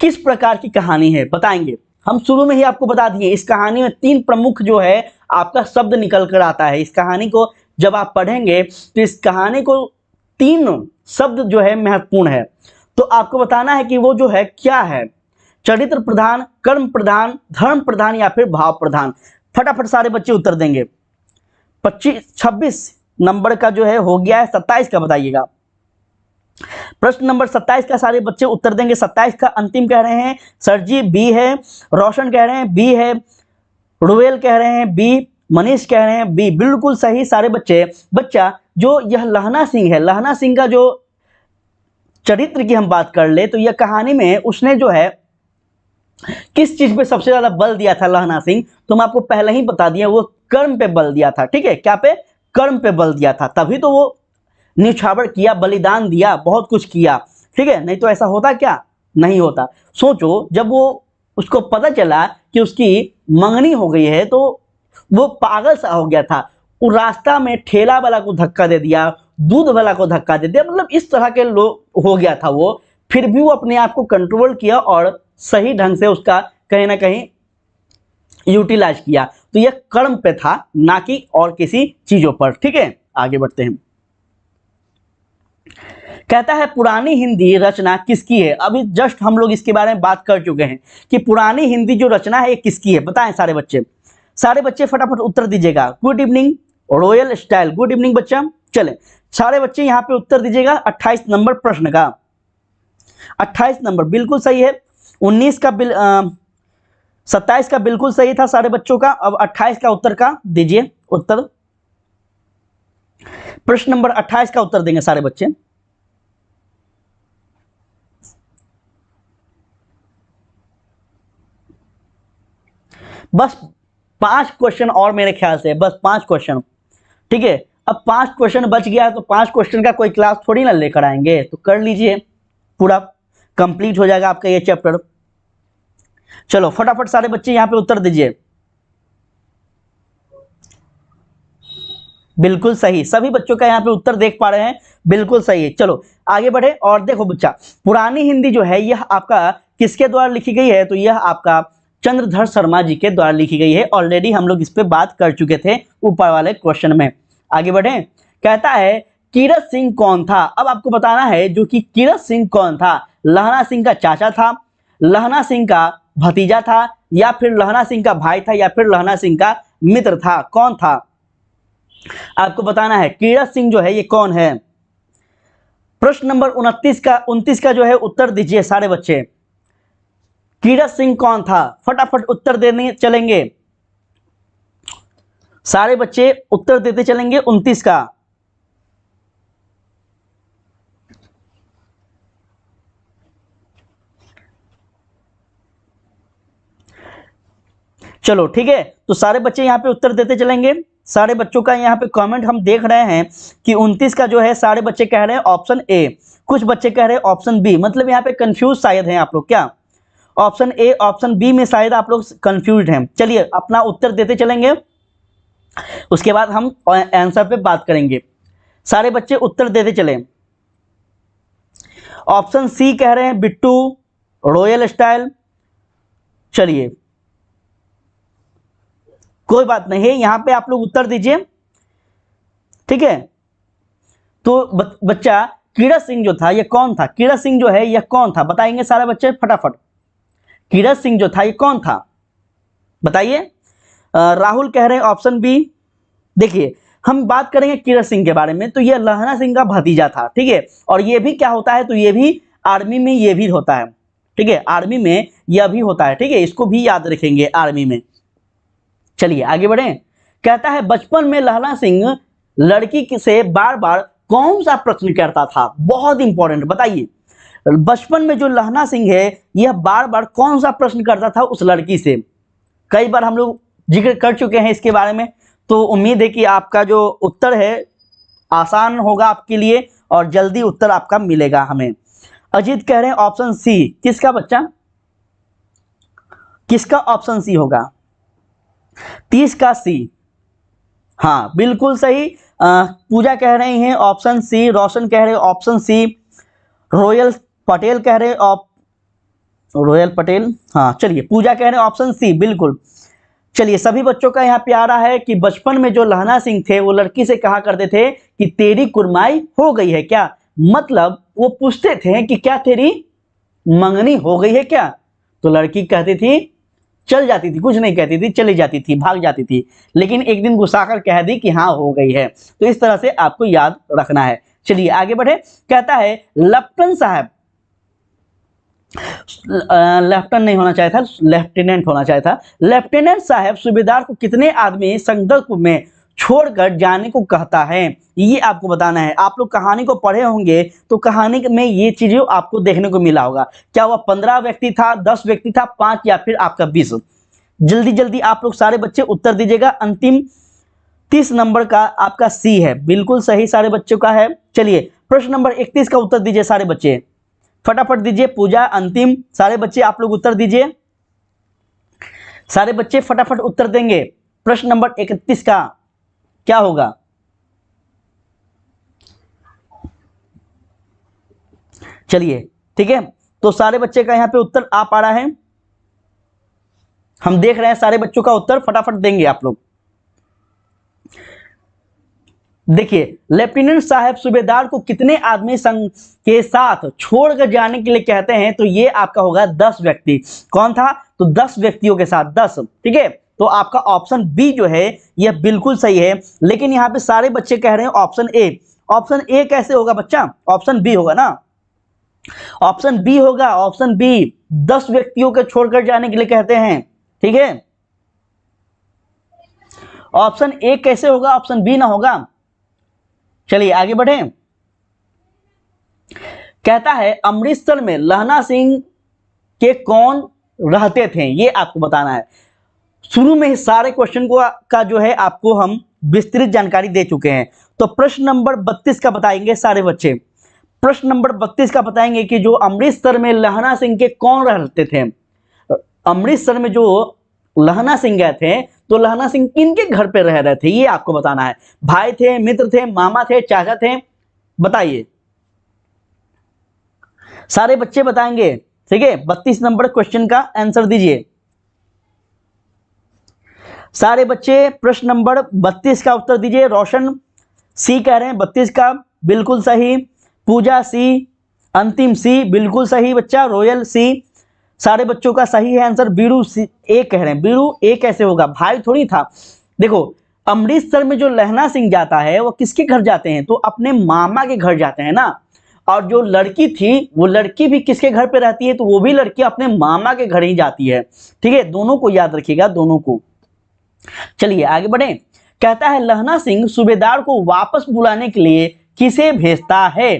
किस प्रकार की कहानी है, बताएंगे। हम शुरू में ही आपको बता दिए, इस कहानी में 3 प्रमुख जो है आपका शब्द निकल कर आता है। इस कहानी को जब आप पढ़ेंगे तो इस कहानी को 3 शब्द जो है महत्वपूर्ण है, तो आपको बताना है कि वो जो है क्या है, चरित्र प्रधान, कर्म प्रधान, धर्म प्रधान, या फिर भाव प्रधान। फटाफट सारे बच्चे उत्तर देंगे। 26 नंबर का जो है हो गया है, 27 का बताइएगा। प्रश्न नंबर 27 का सारे बच्चे उत्तर देंगे। 27 का अंतिम कह रहे हैं सर जी बी है, रोशन कह रहे हैं बी है, रुवेल कह रहे हैं बी, मनीष कह रहे हैं बी, बिल्कुल सही सारे बच्चे। बच्चा जो यह लहना सिंह है, लहना सिंह का जो चरित्र की हम बात कर ले, तो यह कहानी में उसने जो है किस चीज पे सबसे ज्यादा बल दिया था लहना सिंह? तो मैं आपको पहले ही बता दिया, वो कर्म पे बल दिया था। ठीक है, क्या पे? कर्म पे बल दिया था, तभी तो वो न्यौछावर किया, बलिदान दिया, बहुत कुछ किया। ठीक है, नहीं तो ऐसा होता क्या? नहीं होता। सोचो, जब वो उसको पता चला कि उसकी मंगनी हो गई है, तो वो पागल सा हो गया था। वो रास्ता में ठेला वाला को धक्का दे दिया, दूध वाला को धक्का दे दिया, मतलब इस तरह के लोग हो गया था वो। फिर भी वो अपने आप को कंट्रोल किया और सही ढंग से उसका कहीं ना कहीं यूटिलाइज किया। तो यह कर्म पे था, ना कि और किसी चीजों पर। ठीक है, आगे बढ़ते हैं। कहता है पुरानी हिंदी रचना किसकी है? अभी जस्ट हम लोग इसके बारे में बात कर चुके हैं कि पुरानी हिंदी जो रचना है ये किसकी है। बताएं सारे बच्चे, सारे बच्चे फटाफट उत्तर दीजिएगा। Good evening royal style, good evening बच्चा। चले सारे बच्चे यहाँ पे उत्तर दीजिएगा 28 नंबर प्रश्न का। 28 नंबर बिल्कुल सही है। 19 का 27 का बिल्कुल सही था सारे बच्चों का। अब 28 का उत्तर का दीजिए उत्तर। प्रश्न नंबर 28 का उत्तर देंगे सारे बच्चे। बस 5 क्वेश्चन और मेरे ख्याल से, बस 5 क्वेश्चन। ठीक है, अब 5 क्वेश्चन बच गया है, तो 5 क्वेश्चन का कोई क्लास थोड़ी ना लेकर आएंगे, तो कर लीजिए, पूरा कंप्लीट हो जाएगा आपका ये चैप्टर। चलो फटाफट सारे बच्चे यहां पे उत्तर दीजिए। बिल्कुल सही, सभी बच्चों का यहाँ पे उत्तर देख पा रहे हैं, बिल्कुल सही है। चलो आगे बढ़े। और देखो बच्चा, पुरानी हिंदी जो है यह आपका किसके द्वारा लिखी गई है? तो यह आपका चंद्रधर शर्मा जी के द्वारा लिखी गई है। ऑलरेडी हम लोग इस पे बात कर चुके थे ऊपर वाले क्वेश्चन में। आगे बढ़े। कहता है कीरत सिंह कौन था? अब आपको बताना है जो कि कीरत सिंह कौन था। लहना सिंह का चाचा था, लहना सिंह का भतीजा था, या फिर लहना सिंह का भाई था, या फिर लहना सिंह का मित्र था? कौन था आपको बताना है। कीरत सिंह जो है ये कौन है? प्रश्न नंबर 29 का जो है उत्तर दीजिए सारे बच्चे। कीरत सिंह कौन था? फटाफट उत्तर देने चलेंगे सारे बच्चे, उत्तर देते चलेंगे 29 का। चलो ठीक है, तो सारे बच्चे यहाँ पे उत्तर देते चलेंगे। सारे बच्चों का यहाँ पे कमेंट हम देख रहे हैं कि 29 का जो है सारे बच्चे कह रहे हैं ऑप्शन ए, कुछ बच्चे कह रहे हैं ऑप्शन बी। मतलब यहाँ पे कंफ्यूज शायद हैं आप लोग, क्या ऑप्शन ए ऑप्शन बी में शायद आप लोग कंफ्यूज हैं। चलिए अपना उत्तर देते चलेंगे, उसके बाद हम आंसर पे बात करेंगे। सारे बच्चे उत्तर देते चले। ऑप्शन सी कह रहे हैं बिट्टू रॉयल स्टाइल। चलिए कोई बात नहीं है, यहां पे आप लोग उत्तर दीजिए। ठीक है, तो बच्चा कीरत सिंह जो था ये कौन था? कीरत सिंह जो है यह कौन था? बताएंगे सारे बच्चे फटाफट। कीरत सिंह जो था ये कौन था बताइए। राहुल कह रहे हैं ऑप्शन बी। देखिए हम बात करेंगे कीरत सिंह के बारे में, तो यह लहना सिंह का भतीजा था। ठीक है, और ये भी क्या होता है? तो ये भी आर्मी में ये भी होता है। ठीक है, आर्मी में यह भी होता है। ठीक है, इसको भी याद रखेंगे आर्मी में। चलिए आगे बढ़े। कहता है बचपन में लहना सिंह लड़की से बार बार कौन सा प्रश्न करता था? बहुत इंपॉर्टेंट, बताइए। बचपन में जो लहना सिंह है यह बार बार कौन सा प्रश्न करता था उस लड़की से? कई बार हम लोग जिक्र कर चुके हैं इसके बारे में, तो उम्मीद है कि आपका जो उत्तर है आसान होगा आपके लिए और जल्दी उत्तर आपका मिलेगा हमें। अजीत कह रहे हैं ऑप्शन सी। किसका बच्चा? किसका ऑप्शन सी होगा? 30 का सी। हाँ बिल्कुल सही। पूजा कह रही हैं ऑप्शन सी, रोशन कह रहे हैं ऑप्शन सी, रॉयल पटेल कह रहे हैं रॉयल पटेल, हाँ चलिए पूजा कह रहे हैं ऑप्शन सी बिल्कुल। चलिए सभी बच्चों का यहाँ पे आ रहा है कि बचपन में जो लहना सिंह थे वो लड़की से कहा करते थे कि तेरी कुर्माई हो गई है क्या? मतलब वो पूछते थे कि क्या तेरी मंगनी हो गई है क्या? तो लड़की कहती थी, चल जाती थी, कुछ नहीं कहती थी, चली जाती थी, भाग जाती थी, लेकिन एक दिन गुस्सा कर कह दी कि हाँ हो गई है। तो इस तरह से आपको याद रखना है। चलिए आगे बढ़े। कहता है लेफ्टिनेंट साहब, लेफ्टिनेंट नहीं होना चाहिए था, लेफ्टिनेंट होना चाहिए था। लेफ्टिनेंट साहब सूबेदार को कितने आदमी संदर्भ में छोड़कर जाने को कहता है? ये आपको बताना है। आप लोग कहानी को पढ़े होंगे तो कहानी में ये चीजें आपको देखने को मिला होगा। क्या वह 15 व्यक्ति था, 10 व्यक्ति था, 5 या फिर आपका 20? जल्दी जल्दी आप लोग सारे बच्चे उत्तर दीजिएगा। अंतिम 30 नंबर का आपका सी है, बिल्कुल सही सारे बच्चों का है। चलिए प्रश्न नंबर 31 का उत्तर दीजिए सारे बच्चे, फटाफट दीजिए। पूजा अंतिम, सारे बच्चे आप लोग उत्तर दीजिए, सारे बच्चे फटाफट उत्तर देंगे। प्रश्न नंबर 31 का क्या होगा? चलिए ठीक है, तो सारे बच्चे का यहां पे उत्तर आ पा रहा है, हम देख रहे हैं सारे बच्चों का उत्तर फटाफट देंगे आप लोग। देखिए, लेफ्टिनेंट साहब सूबेदार को कितने आदमी संग के साथ छोड़कर जाने के लिए कहते हैं? तो ये आपका होगा 10 व्यक्ति। कौन था? तो 10 व्यक्तियों के साथ 10। ठीक है, तो आपका ऑप्शन बी जो है यह बिल्कुल सही है। लेकिन यहाँ पे सारे बच्चे कह रहे हैं ऑप्शन ए। ऑप्शन ए कैसे होगा बच्चा? ऑप्शन बी होगा ना, ऑप्शन बी होगा, ऑप्शन बी। 10 व्यक्तियों को छोड़कर जाने के लिए कहते हैं। ठीक है, ऑप्शन ए कैसे होगा? ऑप्शन बी ना होगा। चलिए आगे बढ़े। कहता है अमृतसर में लहना सिंह के कौन रहते थे? ये आपको बताना है। शुरू में ही सारे क्वेश्चन को का जो है आपको हम विस्तृत जानकारी दे चुके हैं। तो प्रश्न नंबर 32 का बताएंगे सारे बच्चे। प्रश्न नंबर 32 का बताएंगे कि जो अमृतसर में लहना सिंह के कौन रहते थे? अमृतसर में जो लहना सिंह गए थे तो लहना सिंह किनके घर पे रह रहे थे? ये आपको बताना है। भाई थे, मित्र थे, मामा थे, चाचा थे? बताइए, सारे बच्चे बताएंगे। ठीक है, 32 नंबर क्वेश्चन का आंसर दीजिए सारे बच्चे। प्रश्न नंबर 32 का उत्तर दीजिए। रोशन सी कह रहे हैं 32 का, बिल्कुल सही। पूजा सी, अंतिम सी, बिल्कुल सही बच्चा। रोयल सी, सारे बच्चों का सही है आंसर। बीरू सी ए कह रहे हैं। बीरू ए कैसे होगा? भाई थोड़ी था। देखो, अमृतसर में जो लहना सिंह जाता है वो किसके घर जाते हैं? तो अपने मामा के घर जाते हैं ना। और जो लड़की थी वो लड़की भी किसके घर पे रहती है? तो वो भी लड़की अपने मामा के घर ही जाती है। ठीक है, दोनों को याद रखिएगा, दोनों को। चलिए आगे बढ़े। कहता है लहना सिंह सूबेदार को वापस बुलाने के लिए किसे भेजता है?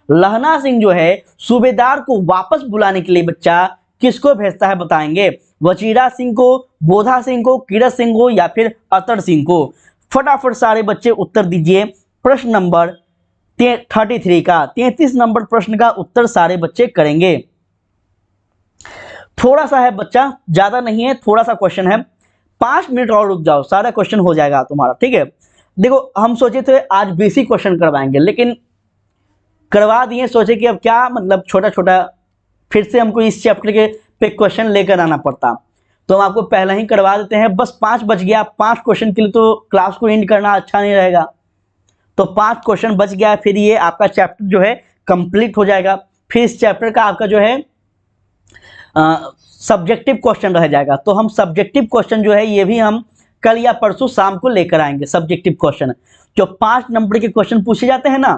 लहना सिंह जो है सूबेदार को वापस बुलाने के लिए बच्चा किसको भेजता है? बताएंगे। वजीरा सिंह को, बोधा सिंह को, कीरत सिंह को, या फिर अतर सिंह को? फटाफट सारे बच्चे उत्तर दीजिए। प्रश्न नंबर 33 का, 33 नंबर प्रश्न का उत्तर सारे बच्चे करेंगे। थोड़ा सा है बच्चा, ज्यादा नहीं है, थोड़ा सा क्वेश्चन है। 5 मिनट और रुक जाओ, सारा क्वेश्चन हो जाएगा तुम्हारा। ठीक है, देखो हम सोचे थे आज बेसिक क्वेश्चन करवाएंगे, लेकिन करवा दिए। सोचे कि अब क्या मतलब छोटा छोटा फिर से हमको इस चैप्टर के पे क्वेश्चन लेकर आना पड़ता, तो हम आपको पहले ही करवा देते हैं। बस 5 बच गया, 5 क्वेश्चन के लिए तो क्लास को एंड करना अच्छा नहीं रहेगा। तो 5 क्वेश्चन बच गया, फिर ये आपका चैप्टर जो है कंप्लीट हो जाएगा। फिर इस चैप्टर का आपका जो है सब्जेक्टिव क्वेश्चन रह जाएगा। तो हम सब्जेक्टिव क्वेश्चन जो है ये भी हम कल या परसों शाम को लेकर आएंगे। सब्जेक्टिव क्वेश्चन जो 5 नंबर के क्वेश्चन पूछे जाते हैं ना,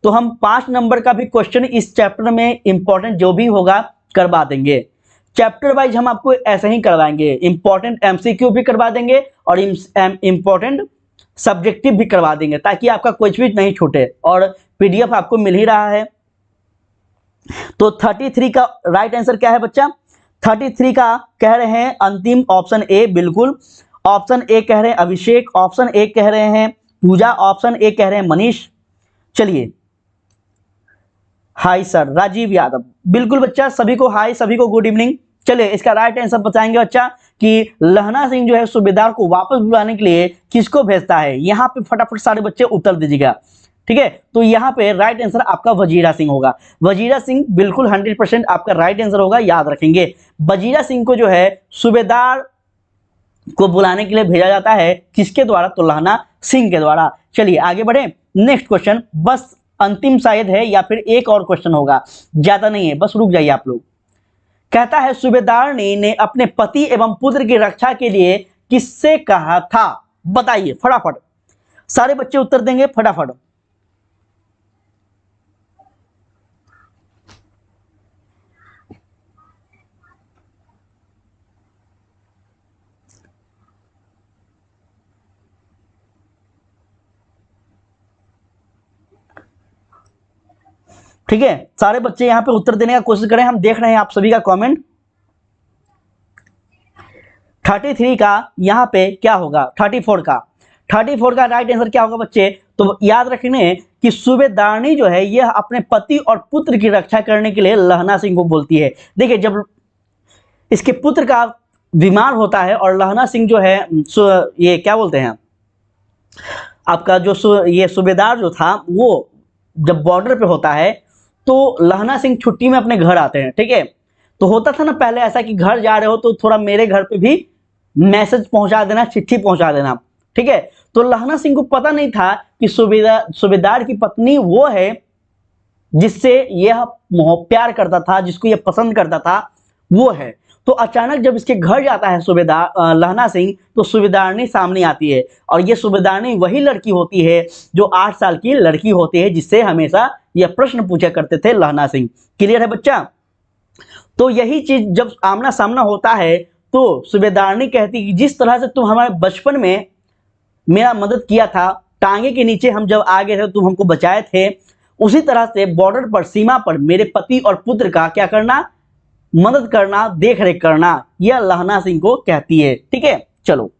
तो हम 5 नंबर का भी क्वेश्चन इस चैप्टर में इंपॉर्टेंट जो भी होगा करवा देंगे। चैप्टर वाइज हम आपको ऐसे ही करवाएंगे, इंपॉर्टेंट एमसीक्यू भी करवा देंगे और इंपॉर्टेंट सब्जेक्टिव भी करवा देंगे, ताकि आपका कुछ भी नहीं छूटे। और पीडीएफ आपको मिल ही रहा है। तो 33 का राइट आंसर क्या है बच्चा? 33 का कह रहे हैं अंतिम ऑप्शन ए, बिल्कुल। ऑप्शन ए कह रहे हैं अभिषेक, ऑप्शन ए कह रहे हैं पूजा, ऑप्शन ए कह रहे हैं मनीष। चलिए, हाय सर राजीव यादव, बिल्कुल बच्चा, सभी को हाय, सभी को गुड इवनिंग। चलिए इसका राइट आंसर बताएंगे बच्चा कि लहना सिंह जो है सूबेदार को वापस बुलाने के लिए किसको भेजता है? यहां पे फटाफट सारे बच्चे उत्तर दीजिएगा। ठीक है, तो यहां पे राइट आंसर आपका वजीरा सिंह होगा। वजीरा सिंह बिल्कुल 100% आपका राइट आंसर होगा, याद रखेंगे। वजीरा सिंह को जो है सूबेदार को बुलाने के लिए भेजा जाता है, किसके द्वारा? तो लहना सिंह के द्वारा। चलिए आगे बढ़े। नेक्स्ट क्वेश्चन, बस अंतिम शायद है या फिर एक और क्वेश्चन होगा, ज्यादा नहीं है, बस रुक जाइए आप लोग। कहता है सूबेदार ने अपने पति एवं पुत्र की रक्षा के लिए किससे कहा था? बताइए फटाफट, सारे बच्चे उत्तर देंगे फटाफट। ठीक है, सारे बच्चे यहाँ पे उत्तर देने का कोशिश करें, हम देख रहे हैं आप सभी का कमेंट। 33 का यहाँ पे क्या होगा, 34 का राइट आंसर क्या होगा बच्चे? तो याद रखने कि सूबेदारनी जो है यह अपने पति और पुत्र की रक्षा करने के लिए लहना सिंह को बोलती है। देखिए, जब इसके पुत्र का बीमार होता है और लहना सिंह जो है ये क्या बोलते हैं आपका जो ये सूबेदार जो था वो जब बॉर्डर पे होता है तो लहना सिंह छुट्टी में अपने घर आते हैं। ठीक है, तो होता था ना पहले ऐसा कि घर जा रहे हो तो थोड़ा मेरे घर पे भी मैसेज पहुंचा देना, चिट्ठी पहुंचा देना। ठीक है, तो लहना सिंह को पता नहीं था कि सूबेदार की पत्नी वो है जिससे यह प्यार करता था, जिसको यह पसंद करता था वो है। तो अचानक जब इसके घर जाता है सूबेदार लहना सिंह, तो सूबेदारनी सामने आती है और ये सूबेदारनी वही लड़की होती है जो 8 साल की लड़की होती है जिससे हमेशा यह प्रश्न पूछा करते थे लहना सिंह। क्लियर है बच्चा? तो यही चीज जब आमना सामना होता है तो सूबेदारनी कहती कि जिस तरह से तुम हमारे बचपन में मेरा मदद किया था, टांगे के नीचे हम जब आ गए थे तुम हमको बचाए थे, उसी तरह से बॉर्डर पर, सीमा पर मेरे पति और पुत्र का क्या करना, मदद करना, देख रेख करना, यह लहना सिंह को कहती है। ठीक है, चलो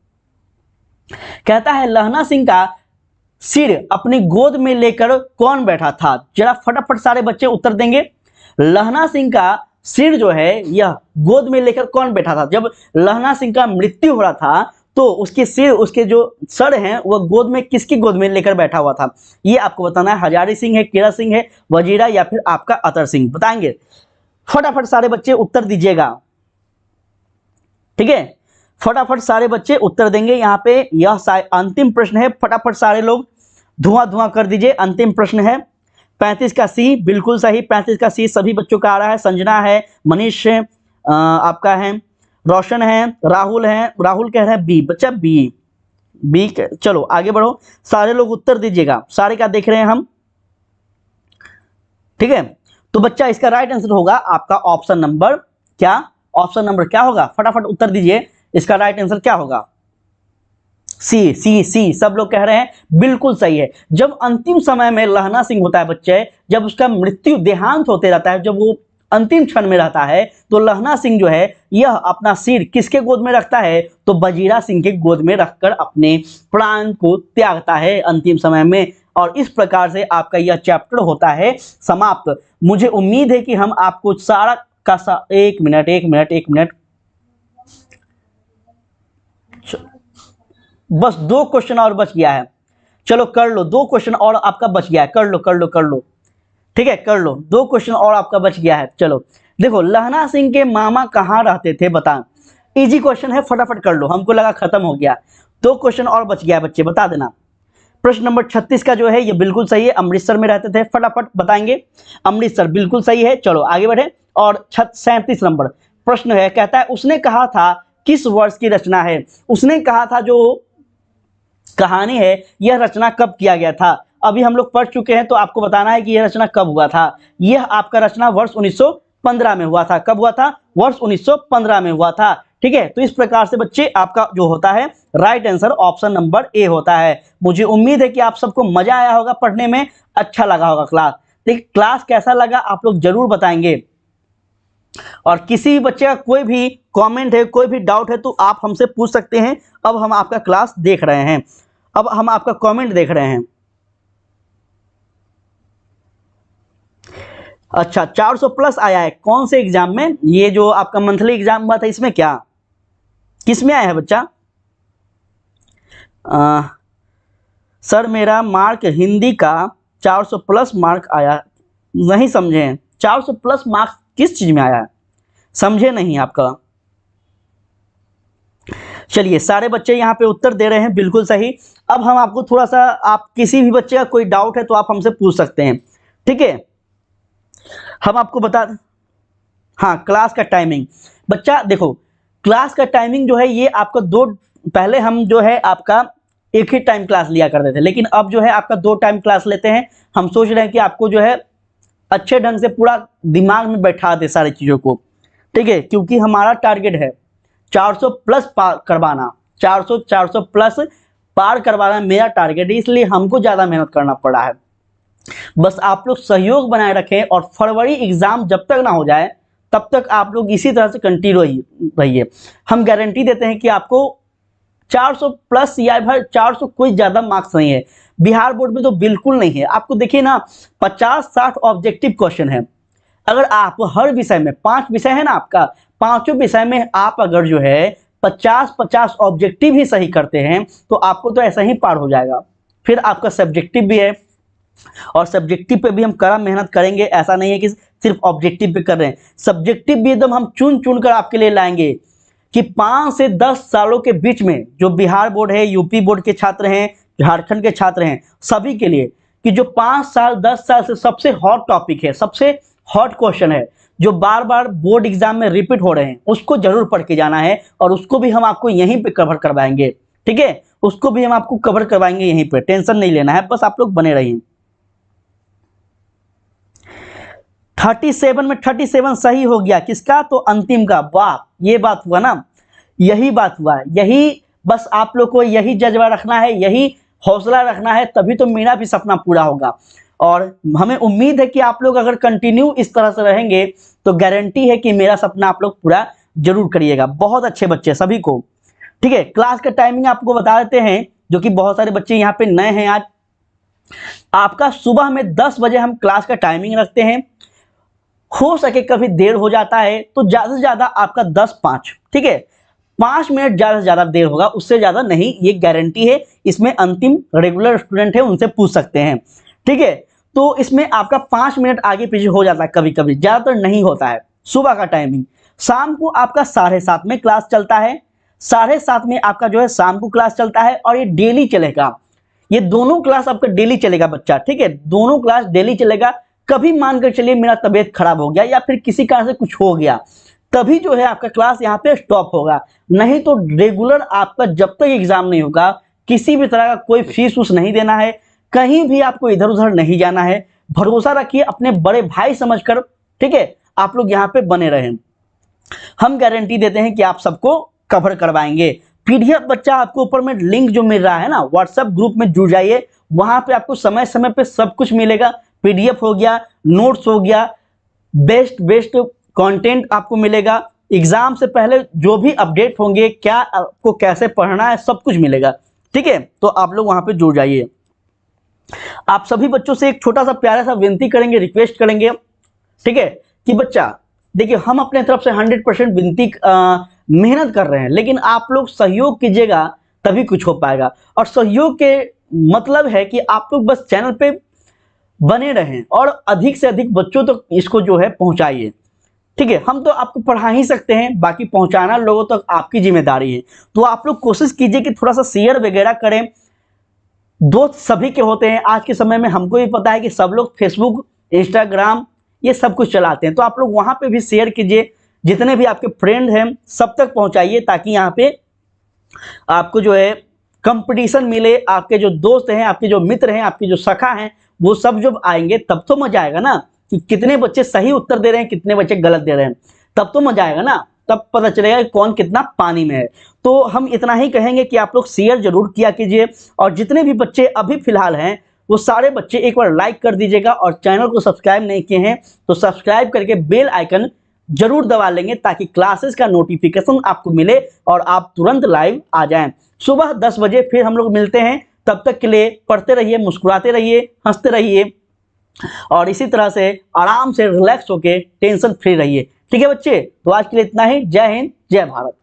कहता है लहना सिंह का सिर अपनी गोद में लेकर कौन बैठा था? जरा फटाफट सारे बच्चे उत्तर देंगे। लहना सिंह का सिर जो है यह गोद में लेकर कौन बैठा था? जब लहना सिंह का मृत्यु हो रहा था तो उसके सिर, उसके जो सर हैं वह गोद में किसकी गोद में लेकर बैठा हुआ था? ये आपको बताना है। हजारी सिंह है, केरा सिंह है, वजीरा या फिर आपका अतर सिंह? बताएंगे? फटाफट सारे बच्चे उत्तर दीजिएगा। ठीक है, फटाफट सारे बच्चे उत्तर देंगे। यहाँ पे यह अंतिम प्रश्न है, फटाफट सारे लोग धुआं धुआं कर दीजिए। अंतिम प्रश्न है 35 का सी, बिल्कुल सही। 35 का सी सभी बच्चों का आ रहा है। संजना है, मनीष है, आपका है, रोशन है, राहुल है। राहुल कह रहा है बी, बच्चा बी। चलो आगे बढ़ो, सारे लोग उत्तर दीजिएगा। सारे क्या देख रहे हैं हम? ठीक है, तो बच्चा इसका राइट आंसर होगा आपका ऑप्शन नंबर क्या? ऑप्शन नंबर क्या होगा? फटाफट उत्तर दीजिए, इसका राइट आंसर क्या होगा? सी। सब लोग कह रहे हैं बिल्कुल सही है। जब अंतिम समय में लहना सिंह होता है बच्चे, जब उसका मृत्यु, देहांत होते रहता है, जब वो अंतिम क्षण में रहता है, तो लहना सिंह जो है यह अपना सिर किसके गोद में रखता है? तो वजीरा सिंह के गोद में रखकर अपने प्राण को त्यागता है अंतिम समय में। और इस प्रकार से आपका यह चैप्टर होता है समाप्त। मुझे उम्मीद है कि हम आपको सारा का एक मिनट बस 2 क्वेश्चन और बच गया है। चलो कर लो, 2 क्वेश्चन और आपका बच गया है, कर लो। ठीक है, कर लो, 2 क्वेश्चन और आपका बच गया है। चलो देखो, लहना सिंह के मामा कहाँ रहते थे? बता, इजी क्वेश्चन है, फटाफट कर लो, हमको लगा खत्म हो गया। 2 क्वेश्चन और बच गया है बच्चे, बता देना। प्रश्न नंबर 36 का जो है ये बिल्कुल सही है, अमृतसर में रहते थे। फटाफट बताएंगे, अमृतसर बिल्कुल सही है। चलो आगे बढ़े। और 37 नंबर प्रश्न है, कहता है उसने कहा था किस वर्ष की रचना है? उसने कहा था जो कहानी है यह रचना कब किया गया था? अभी हम लोग पढ़ चुके हैं, तो आपको बताना है कि यह रचना कब हुआ था। यह आपका रचना वर्ष 1915 में हुआ था। कब हुआ था? वर्ष 1915 में हुआ था। ठीक है, तो इस प्रकार से बच्चे आपका जो होता है right answer option number A होता है। मुझे उम्मीद है कि आप सबको मजा आया होगा पढ़ने में, अच्छा लगा होगा क्लास। देखिए क्लास कैसा लगा आप लोग जरूर बताएंगे। और किसी भी बच्चे का कोई भी कमेंट है, कोई भी डाउट है तो आप हमसे पूछ सकते हैं। अब हम आपका क्लास देख रहे हैं, अब हम आपका कमेंट देख रहे हैं। अच्छा, 400 प्लस आया है कौन से एग्जाम में? ये जो आपका मंथली एग्जाम हुआ था इसमें क्या, किस में आया है बच्चा? सर मेरा मार्क हिंदी का 400 प्लस मार्क आया। नहीं समझे, 400 प्लस मार्क्स किस चीज में आया है? समझे नहीं आपका। चलिए सारे बच्चे यहाँ पे उत्तर दे रहे हैं बिल्कुल सही। अब हम आपको थोड़ा सा, आप किसी भी बच्चे का कोई डाउट है तो आप हमसे पूछ सकते हैं। ठीक है, हम आपको बता, हाँ क्लास का टाइमिंग बच्चा देखो, क्लास का टाइमिंग जो है ये आपका पहले हम जो है आपका एक ही टाइम क्लास लिया करते थे, लेकिन अब जो है आपका 2 टाइम क्लास लेते हैं। हम सोच रहे हैं कि आपको जो है अच्छे ढंग से पूरा दिमाग में बैठा दे सारी चीज़ों को। ठीक है, क्योंकि हमारा टारगेट है 400 प्लस पार करवाना, 400 प्लस पार करवाना मेरा टारगेट है, इसलिए हमको ज़्यादा मेहनत करना पड़ा है। बस आप लोग सहयोग बनाए रखें और फरवरी एग्जाम जब तक ना हो जाए तब तक आप लोग इसी तरह से कंटिन्यू रहिए। हम गारंटी देते हैं कि आपको 400 प्लस या फिर 400 कोई ज्यादा मार्क्स नहीं है, बिहार बोर्ड में तो बिल्कुल नहीं है। आपको देखिए ना 50-60 ऑब्जेक्टिव क्वेश्चन है। अगर आप हर विषय में 5 विषय है ना आपका, पांचों विषय में आप अगर जो है 50-50 ऑब्जेक्टिव ही सही करते हैं तो आपको तो ऐसा ही पार हो जाएगा। फिर आपका सब्जेक्टिव भी है और सब्जेक्टिव पे भी हम कड़ा मेहनत करेंगे, ऐसा नहीं है कि सिर्फ ऑब्जेक्टिव पे कर रहे हैं, सब्जेक्टिव भी एकदम हम चुन चुन कर आपके लिए लाएंगे कि 5 से 10 सालों के बीच में जो बिहार बोर्ड है, यूपी बोर्ड के छात्र हैं, झारखंड के छात्र हैं, सभी के लिए कि जो 5 साल 10 साल से सबसे हॉट टॉपिक है, सबसे हॉट क्वेश्चन है, जो बार बार बोर्ड एग्जाम में रिपीट हो रहे हैं, उसको जरूर पढ़ के जाना है और उसको भी हम आपको यहीं पे कवर करवाएंगे। ठीक है, उसको भी हम आपको कवर करवाएंगे यहीं पे, टेंशन नहीं लेना है, बस आप लोग बने रहिए। 37 में 37 सही हो गया, किसका? तो अंतिम का। वाह, ये बात हुआ ना, यही बात हुआ, यही बस आप लोग को यही जज्बा रखना है, यही हौसला रखना है, तभी तो मेरा भी सपना पूरा होगा। और हमें उम्मीद है कि आप लोग अगर कंटिन्यू इस तरह से रहेंगे तो गारंटी है कि मेरा सपना आप लोग पूरा जरूर करिएगा। बहुत अच्छे बच्चे सभी को। ठीक है, क्लास का टाइमिंग आपको बता देते हैं, जो कि बहुत सारे बच्चे यहाँ पे नए हैं आज। आपका सुबह में 10 बजे हम क्लास का टाइमिंग रखते हैं, हो सके कभी देर हो जाता है तो ज्यादा से ज्यादा आपका 10-5, ठीक है, 5 मिनट ज्यादा से ज्यादा देर होगा, उससे ज्यादा नहीं, ये गारंटी है। इसमें अंतिम रेगुलर स्टूडेंट है, उनसे पूछ सकते हैं। ठीक है, तो इसमें आपका 5 मिनट आगे पीछे हो जाता है, कभी कभी, ज्यादातर नहीं होता है सुबह का टाइमिंग। शाम को आपका 7:30 में क्लास चलता है, 7:30 में आपका जो है शाम को क्लास चलता है और ये डेली चलेगा। ये दोनों क्लास आपका डेली चलेगा बच्चा, ठीक है, दोनों क्लास डेली चलेगा। कभी मानकर चलिए मेरा तबीयत खराब हो गया या फिर किसी कारण से कुछ हो गया, तभी जो है आपका क्लास यहाँ पे स्टॉप होगा, नहीं तो रेगुलर आपका जब तक एग्जाम नहीं होगा किसी भी तरह का कोई फीस उस नहीं देना है, कहीं भी आपको इधर उधर नहीं जाना है। भरोसा रखिए अपने बड़े भाई समझकर, ठीक है, आप लोग यहाँ पे बने रहें। हम गारंटी देते हैं कि आप सबको कवर करवाएंगे। पीडीएफ बच्चा आपको ऊपर में लिंक जो मिल रहा है ना, व्हाट्सएप ग्रुप में जुड़ जाइए, वहां पे आपको समय समय पे सब कुछ मिलेगा। पीडीएफ हो गया, नोट्स हो गया, बेस्ट कंटेंट आपको मिलेगा। एग्जाम से पहले जो भी अपडेट होंगे, क्या आपको कैसे पढ़ना है, सब कुछ मिलेगा। ठीक है, तो आप लोग वहां पे जुड़ जाइए। आप सभी बच्चों से एक छोटा सा प्यारा सा विनती करेंगे, रिक्वेस्ट करेंगे, ठीक है, कि बच्चा देखिए हम अपने तरफ से 100% विनती मेहनत कर रहे हैं, लेकिन आप लोग सहयोग कीजिएगा तभी कुछ हो पाएगा। और सहयोग के मतलब है कि आप लोग बस चैनल पे बने रहें और अधिक से अधिक बच्चों तक इसको जो है पहुंचाइए। ठीक है, हम तो आपको पढ़ा ही सकते हैं, बाकी पहुंचाना लोगों तक आपकी जिम्मेदारी है। तो आप लोग कोशिश कीजिए कि थोड़ा सा शेयर वगैरह करें। दोस्त सभी के होते हैं आज के समय में, हमको भी पता है कि सब लोग फेसबुक, इंस्टाग्राम ये सब कुछ चलाते हैं, तो आप लोग वहां पे भी शेयर कीजिए, जितने भी आपके फ्रेंड हैं सब तक पहुंचाइए, ताकि यहाँ पे आपको जो है कंपटीशन मिले। आपके जो दोस्त हैं, आपके जो मित्र हैं, आपके जो सखा हैं, वो सब जब आएंगे तब तो मजा आएगा ना, कि कितने बच्चे सही उत्तर दे रहे हैं, कितने बच्चे गलत दे रहे हैं, तब तो मजा आएगा ना, तब पता चलेगा कि कौन कितना पानी में है। तो हम इतना ही कहेंगे कि आप लोग शेयर जरूर किया कीजिए, और जितने भी बच्चे अभी फिलहाल हैं वो सारे बच्चे एक बार लाइक कर दीजिएगा, और चैनल को सब्सक्राइब नहीं किए हैं तो सब्सक्राइब करके बेल आइकन जरूर दबा लेंगे, ताकि क्लासेस का नोटिफिकेशन आपको मिले और आप तुरंत लाइव आ जाएं। सुबह 10 बजे फिर हम लोग मिलते हैं, तब तक के लिए पढ़ते रहिए, मुस्कुराते रहिए, हंसते रहिए, और इसी तरह से आराम से रिलैक्स होके टेंशन फ्री रहिए। ठीक है बच्चे, तो आज के लिए इतना ही। जय हिंद, जय भारत।